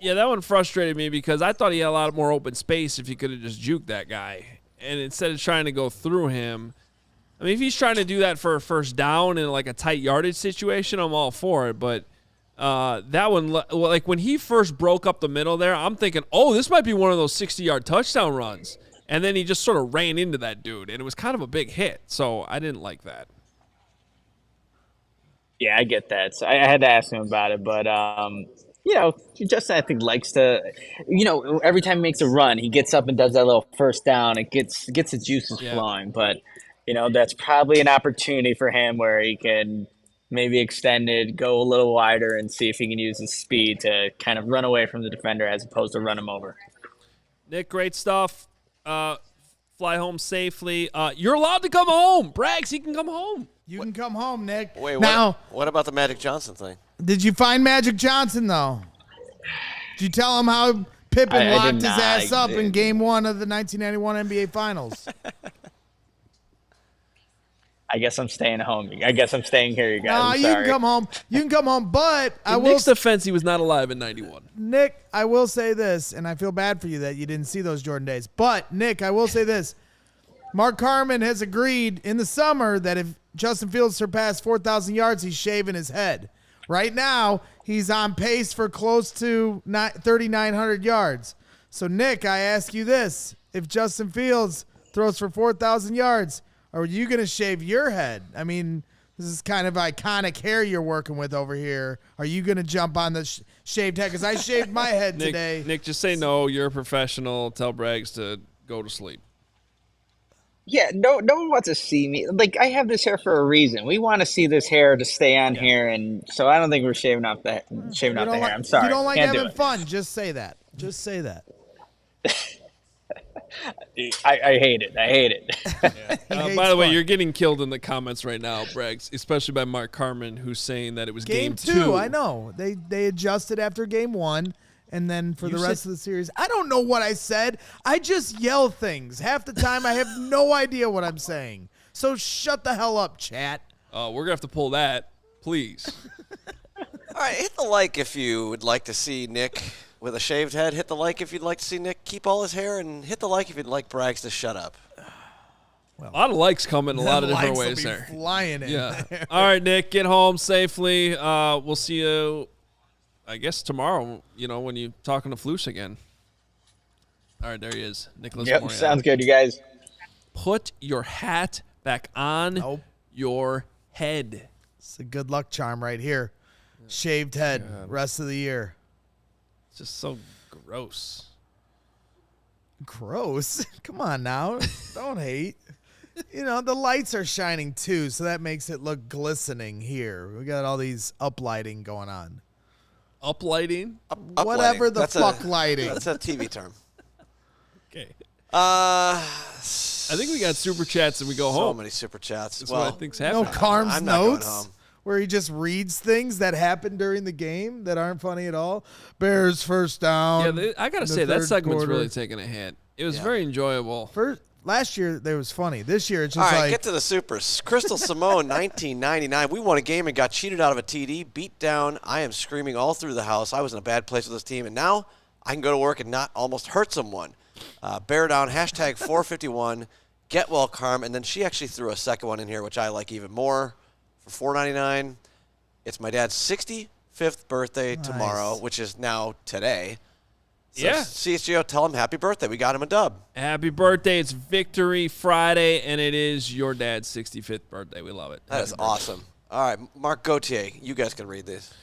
Yeah, that one frustrated me because I thought he had a lot more open space if he could have just juked that guy. and instead of trying to go through him, I mean, if he's trying to do that for a first down in like a tight yardage situation, I'm all for it. But that one, like when he first broke up the middle there, I'm thinking, oh, this might be one of those 60-yard touchdown runs. And then he just sort of ran into that dude, and it was kind of a big hit. So I didn't like that. Yeah, I get that. So I had to ask him about it, but you know, Justin, I think, likes to, you know, every time he makes a run, he gets up and does that little first down. It gets the juices flowing. But you know, that's probably an opportunity for him where he can maybe extend it, go a little wider, and see if he can use his speed to kind of run away from the defender as opposed to run him over. Nick, great stuff. Fly home safely. You're allowed to come home. Braggs, he can come home. You can come home, Nick. Wait, now, what about the Magic Johnson thing? Did you find Magic Johnson, though? Did you tell him how Pippen locked his ass up in Game 1 of the 1991 NBA Finals? I guess I'm staying home. I guess I'm staying here, you guys. No, you can come home. You can come home, but In Nick's defense, he was not alive in 91. Nick, I will say this, and I feel bad for you that you didn't see those Jordan days. But, Nick, I will say this. Mark Carman has agreed in the summer that if Justin Fields surpassed 4,000 yards, he's shaving his head. Right now, he's on pace for close to 3,900 yards. So, Nick, I ask you this. If Justin Fields throws for 4,000 yards, are you going to shave your head? I mean, this is kind of iconic hair you're working with over here. Are you going to jump on the shaved head? Because I shaved my head today. Nick, just say no. You're a professional. Tell Braggs to go to sleep. Yeah, no one wants to see me. Like, I have this hair for a reason. We want to see this hair to stay on here, and so I don't think we're shaving off the hair. I'm sorry. You don't like Can't having do fun. Just say that. Just say that. I hate it. I hate it. By the way, you're getting killed in the comments right now, Braggs, especially by Mark Carman, who's saying that it was game 2. I know. They adjusted after Game 1. And then for the rest of the series, I don't know what I said. I just yell things. Half the time, I have no idea what I'm saying. So shut the hell up, chat. We're going to have to pull that, please. All right, hit the like if you would like to see Nick with a shaved head. Hit the like if you'd like to see Nick keep all his hair. And hit the like if you'd like Braggs to shut up. Well, a lot of likes coming a lot of different ways will be there. Flying in there. All right, Nick, get home safely. We'll see you, I guess, tomorrow, you know, when you're talking to Flus again. All right, there he is. Nicholas Moreano. Sounds good, you guys. Put your hat back on your head. It's a good luck charm right here. Shaved head, rest of the year. It's just so gross. Gross? Come on now. Don't hate. You know, the lights are shining too, so that makes it look glistening here. We got all these uplighting going on. Uplighting? Whatever the fuck lighting. That's a TV term. Okay. I think we got super chats and we go home. So many super chats. That's well, what I think's happening. No Carm's I'm not going notes home. where he just reads things that happen during the game that aren't funny at all. Bears first down. Yeah, I got to say, that segment's really taking a hit. It was very enjoyable. Last year, it was funny. This year, it's just All right, like. get to the supers. Crystal Simone, 1999. We won a game and got cheated out of a TD, beat down. I am screaming all through the house. I was in a bad place with this team, and now I can go to work and not almost hurt someone. Bear down, hashtag 451, get well, Carm. And then she actually threw a second one in here, which I like even more, for $4.99. It's my dad's 65th birthday tomorrow, which is now today. So Yeah. CHGO, tell him happy birthday. We got him a dub. Happy birthday. It's Victory Friday, and it is your dad's 65th birthday. We love it. That is awesome. All right, Mark Gauthier, you guys can read this.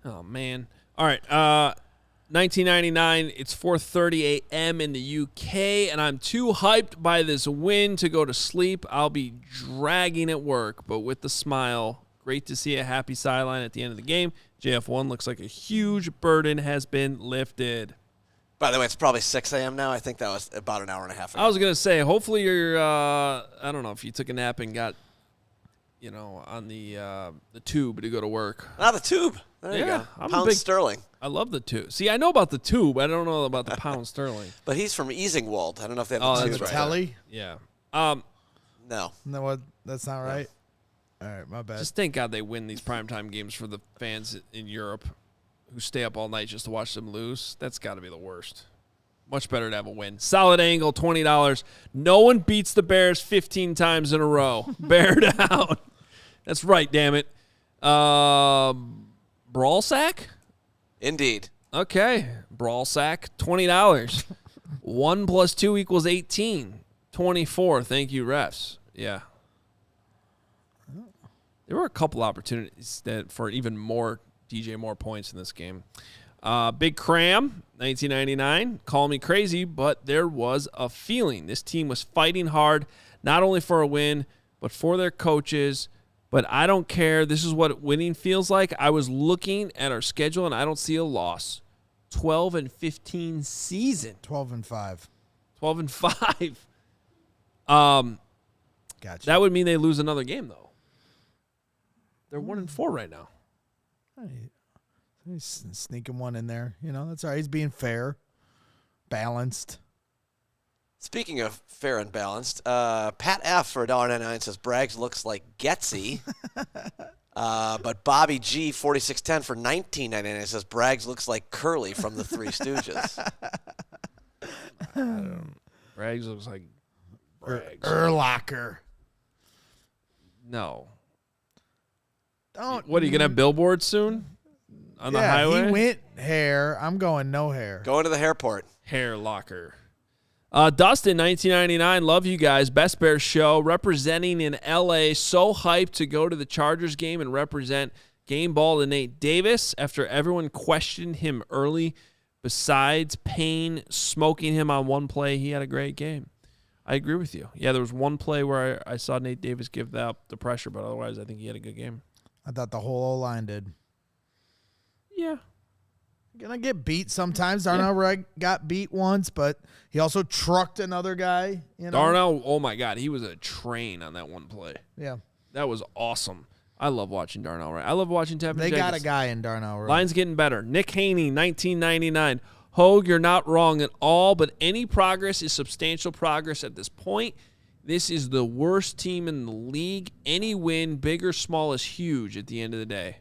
Oh, man. All right. 1999, it's 4:30 a.m. in the UK, and I'm too hyped by this win to go to sleep. I'll be dragging at work, but with the smile. Great to see a happy sideline at the end of the game. JF1 looks like a huge burden has been lifted. By the way, it's probably 6 a.m. now. I think that was about an hour and a half ago. I was going to say, hopefully you're, I don't know, if you took a nap and got, you know, on the tube to go to work. Ah, the tube. There you go. Pound sterling. I love the tube. See, I know about the tube. I don't know about the pound sterling. But he's from Easingwold. I don't know if they have the tube right Telly? Yeah. No. No, what? That's not right. All right, my bad. Just thank God they win these primetime games for the fans in Europe who stay up all night just to watch them lose. That's got to be the worst. Much better to have a win. Solid angle, $20. No one beats the Bears 15 times in a row. Bear down. That's right, damn it. Brawl sack? Indeed. Okay. Brawl sack, $20. 1 + 2 = 18. 24. Thank you, refs. Yeah. There were a couple opportunities for even more DJ Moore points in this game. Big Cram, 1999. Call me crazy, but there was a feeling. This team was fighting hard, not only for a win, but for their coaches. But I don't care. This is what winning feels like. I was looking at our schedule, and I don't see a loss. 12-15 season. 12-5. 12-5. Gotcha. That would mean they lose another game, though. They're 1-4 right now. He's sneaking one in there. That's all right. He's being fair, balanced. Speaking of fair and balanced, Pat F for $1.99 says Braggs looks like Getsy. But Bobby G 4610 for $19.99 says Braggs looks like Curly from the Three Stooges. Braggs looks like Braggs. Urlacher. No. Don't. What, are you going to have billboards soon? On the highway? He went hair. I'm going no hair. Going to the hairport. Hair locker. Dustin, 1999. Love you guys. Best Bears show. Representing in L.A. So hyped to go to the Chargers game and represent game ball to Nate Davis after everyone questioned him early. Besides Payne smoking him on one play, he had a great game. I agree with you. Yeah, there was one play where I saw Nate Davis give up the pressure, but otherwise I think he had a good game. I thought the whole O-line did. Yeah. Gonna get beat sometimes. Darnell got beat once, but he also trucked another guy. Darnell, oh my God, he was a train on that one play. Yeah. That was awesome. I love watching Darnell Wright. I love watching Tevin They Jenkins. got a guy in Darnell Wright. Line's getting better. Nick Haney, 1999. Hoge, you're not wrong at all, but any progress is substantial progress at this point. This is the worst team in the league. Any win, big or small, is huge at the end of the day.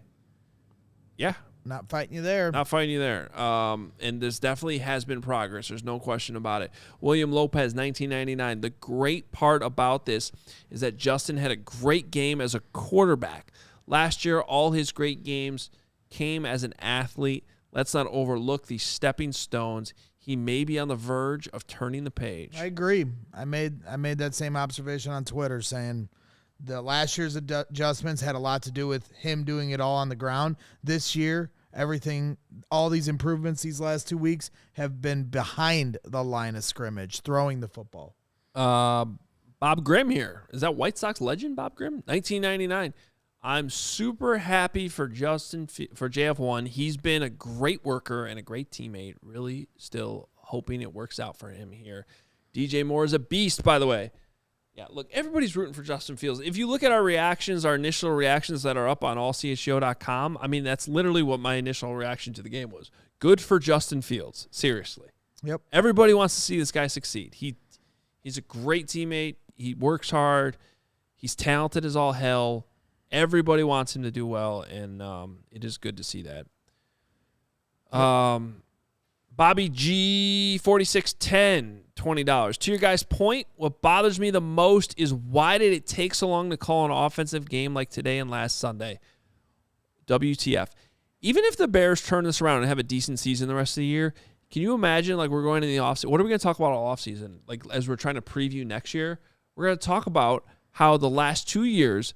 Yeah. Not fighting you there. Not fighting you there. And this definitely has been progress. There's no question about it. William Lopez, 1999. The great part about this is that Justin had a great game as a quarterback. Last year, all his great games came as an athlete. Let's not overlook these stepping stones. He may be on the verge of turning the page. I agree. I made that same observation on Twitter, saying the last year's adjustments had a lot to do with him doing it all on the ground. This year, everything, all these improvements these last 2 weeks have been behind the line of scrimmage, throwing the football. Bob Grimm here. Is that White Sox legend, Bob Grimm? 1999. I'm super happy for Justin, for JF1. He's been a great worker and a great teammate. Really still hoping it works out for him here. DJ Moore is a beast, by the way. Yeah, look, everybody's rooting for Justin Fields. If you look at our reactions, our initial reactions that are up on allchgo.com, I mean, that's literally what my initial reaction to the game was. Good for Justin Fields. Seriously. Yep. Everybody wants to see this guy succeed. He's a great teammate. He works hard. He's talented as all hell. Everybody wants him to do well, and it is good to see that. Bobby G 4610, $20. To your guys' point, what bothers me the most is why did it take so long to call an offensive game like today and last Sunday? WTF. Even if the Bears turn this around and have a decent season the rest of the year, can you imagine, like, we're going in the offseason? What are we going to talk about all offseason? Like, as we're trying to preview next year, we're going to talk about how the last 2 years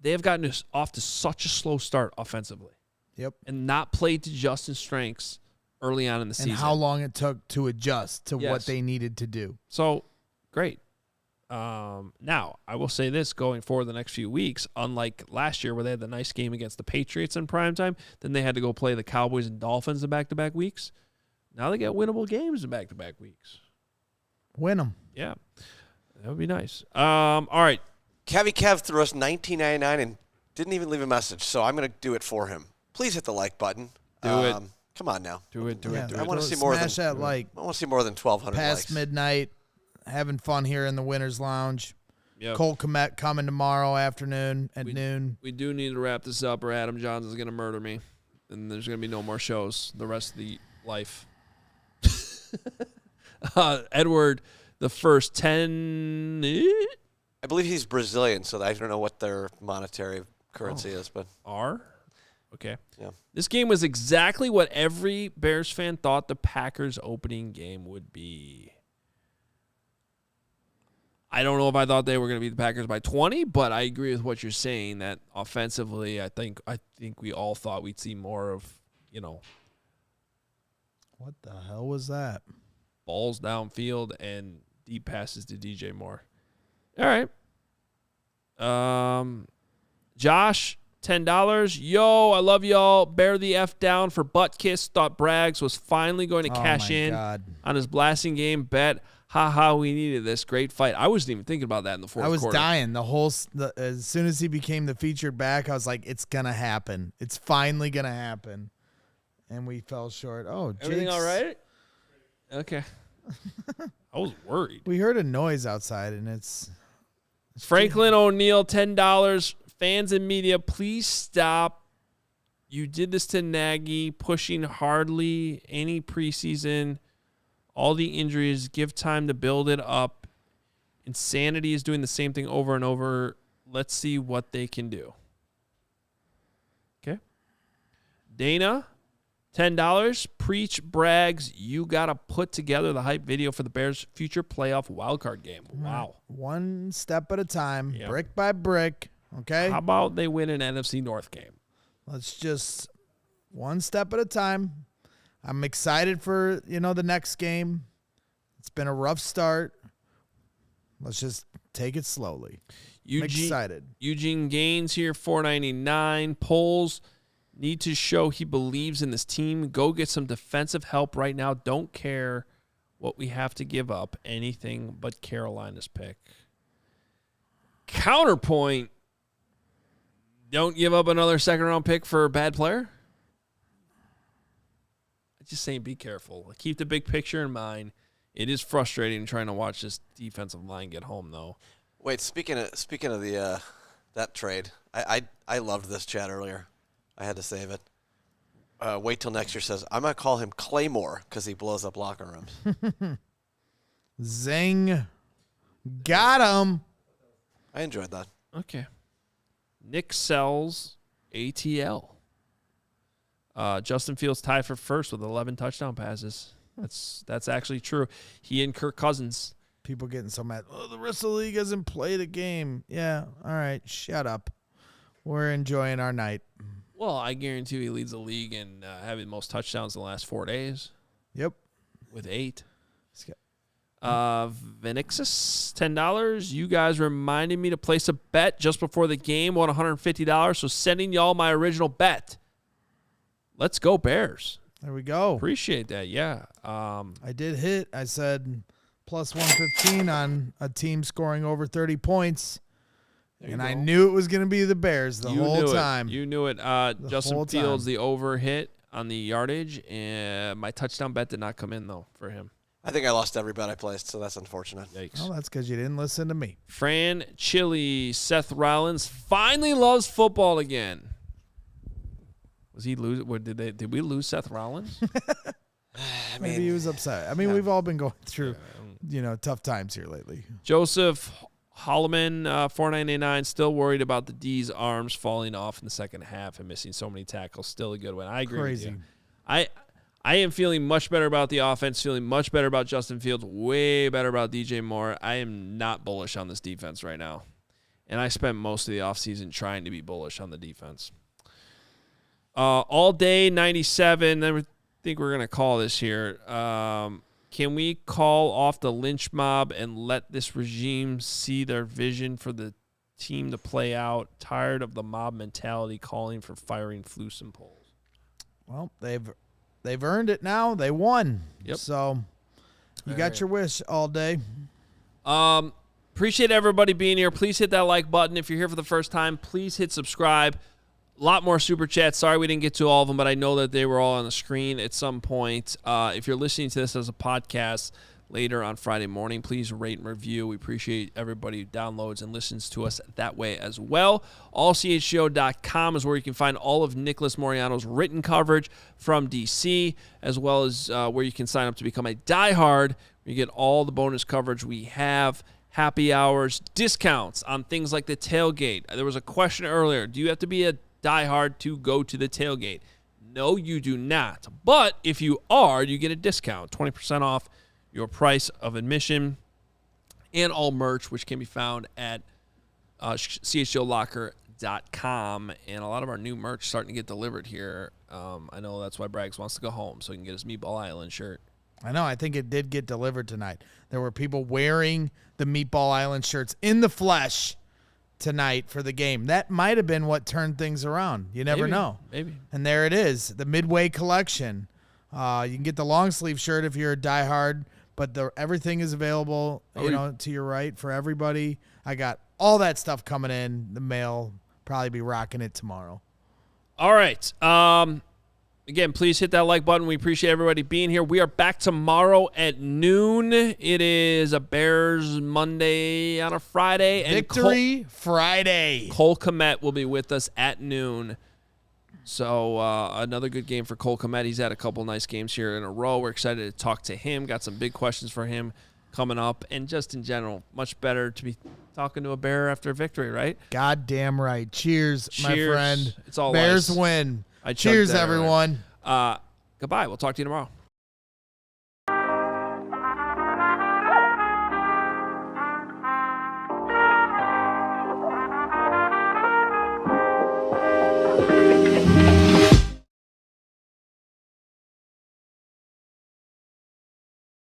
they have gotten off to such a slow start offensively. Yep. And not played to Justin's strengths early on in the season. And how long it took to adjust to what they needed to do. So, great. Now, I will say this going forward the next few weeks, unlike last year where they had the nice game against the Patriots in primetime, then they had to go play the Cowboys and Dolphins in back-to-back weeks. Now they get winnable games in back-to-back weeks. Win them. Yeah. That would be nice. All right. Kevy Kev threw us $19.99 and didn't even leave a message, so I'm going to do it for him. Please hit the like button. Do it. Come on now. Do it. I want to see more than that like. I want to see more than 1,200 past likes. Midnight, having fun here in the Winners Lounge. Yep. Cole Kmet coming tomorrow afternoon at noon. We do need to wrap this up, or Adam Johnson's going to murder me, and there's going to be no more shows the rest of the life. Edward the first 10. I believe he's Brazilian, so I don't know what their monetary currency is, but R. Okay. Yeah. This game was exactly what every Bears fan thought the Packers' opening game would be. I don't know if I thought they were going to beat the Packers by 20, but I agree with what you're saying that offensively, I think we all thought we'd see more of, What the hell was that? balls downfield and deep passes to DJ Moore. All right. Josh, $10. Yo, I love y'all. Bear the F down for butt kiss. Thought Braggs was finally going to cash in on his blasting game bet. Ha, we needed this. Great fight. I wasn't even thinking about that in the fourth quarter. I was dying as soon as he became the featured back. I was like, it's gonna happen. It's finally gonna happen, and we fell short. Oh, everything all right? Okay. I was worried. We heard a noise outside, and it's Franklin O'Neill, $10. Fans and media, please stop. You did this to Nagy, pushing hardly any preseason. All the injuries, give time to build it up. Insanity is doing the same thing over and over. Let's see what they can do. Okay. Dana, $10. Preach, Braggs. You got to put together the hype video for the Bears' future playoff wildcard game. Wow. One step at a time, Yep. brick by brick. Okay. How about they win an NFC North game? Let's just one step at a time. I'm excited for, the next game. It's been a rough start. Let's just take it slowly. I'm excited. Eugene Gaines here, $4.99. Polls need to show he believes in this team. Go get some defensive help right now. Don't care what we have to give up. Anything but Carolina's pick. Counterpoint. Don't give up another second-round pick for a bad player. Just saying, be careful. Keep the big picture in mind. It is frustrating trying to watch this defensive line get home, though. Wait, speaking of the that trade, I loved this chat earlier. I had to save it. Wait till next year says I'm gonna call him Claymore because he blows up locker rooms. Zing, got him. I enjoyed that. Okay. Nick sells ATL. Justin Fields tied for first with 11 touchdown passes. That's actually true. He and Kirk Cousins. People getting so mad. Oh, the rest of the league hasn't played a game. Yeah, all right, shut up. We're enjoying our night. Well, I guarantee he leads the league in having the most touchdowns in the last 4 days. Yep. With 8. Venixis, $10. You guys reminded me to place a bet just before the game. Won $150. So sending y'all my original bet. Let's go Bears. There we go. Appreciate that. Yeah. I did hit. I said plus 115 on a team scoring over 30 points. And I knew it was going to be the Bears the whole time. You knew it. Justin Fields, the over hit on the yardage. And my touchdown bet did not come in, though, for him. I think I lost every bet I placed, so that's unfortunate. Yikes. Well, that's because you didn't listen to me. Fran Chili, Seth Rollins finally loves football again. Was he lose? Did we lose Seth Rollins? Maybe he was upset. I mean, we've all been going through, tough times here lately. Joseph Holloman, $4.99. Still worried about the D's arms falling off in the second half and missing so many tackles. Still a good one. I agree with you. I am feeling much better about the offense. Feeling much better about Justin Fields. Way better about DJ Moore. I am not bullish on this defense right now, and I spent most of the offseason trying to be bullish on the defense. All day 97. I think we're gonna call this here. Can we call off the lynch mob and let this regime see their vision for the team to play out? Tired of the mob mentality calling for firing Flus and Poles. Well, they've earned it now. They won. Yep. So you got your wish all day. Appreciate everybody being here. Please hit that like button. If you're here for the first time, please hit subscribe. A lot more super chats. Sorry we didn't get to all of them, but I know that they were all on the screen at some point. If you're listening to this as a podcast, later on Friday morning. Please rate and review. We appreciate everybody who downloads and listens to us that way as well. AllCHGO.com is where you can find all of Nicholas Moreano's written coverage from DC, as well as where you can sign up to become a diehard. You get all the bonus coverage we have, happy hours, discounts on things like the tailgate. There was a question earlier. Do you have to be a diehard to go to the tailgate? No, you do not. But if you are, you get a discount, 20% off your price of admission, and all merch, which can be found at chgolocker.com. And a lot of our new merch starting to get delivered here. I know that's why Braggs wants to go home, so he can get his Meatball Island shirt. I know. I think it did get delivered tonight. There were people wearing the Meatball Island shirts in the flesh tonight for the game. That might have been what turned things around. You never know. Maybe. And there it is, the Midway collection. You can get the long sleeve shirt if you're a diehard, but everything is available, to your right for everybody. I got all that stuff coming in the mail. Probably be rocking it tomorrow. All right. Again, please hit that like button. We appreciate everybody being here. We are back tomorrow at noon. It is a Bears Monday on a Friday. Victory Friday. Cole Kmet will be with us at noon. So another good game for Cole Kmet. He's had a couple nice games here in a row. We're excited to talk to him. Got some big questions for him coming up. And just in general, much better to be talking to a Bear after a victory, right? Goddamn right. Cheers, my friend. It's all Bears ice. win. I chugged Cheers, that everyone. Goodbye. We'll talk to you tomorrow.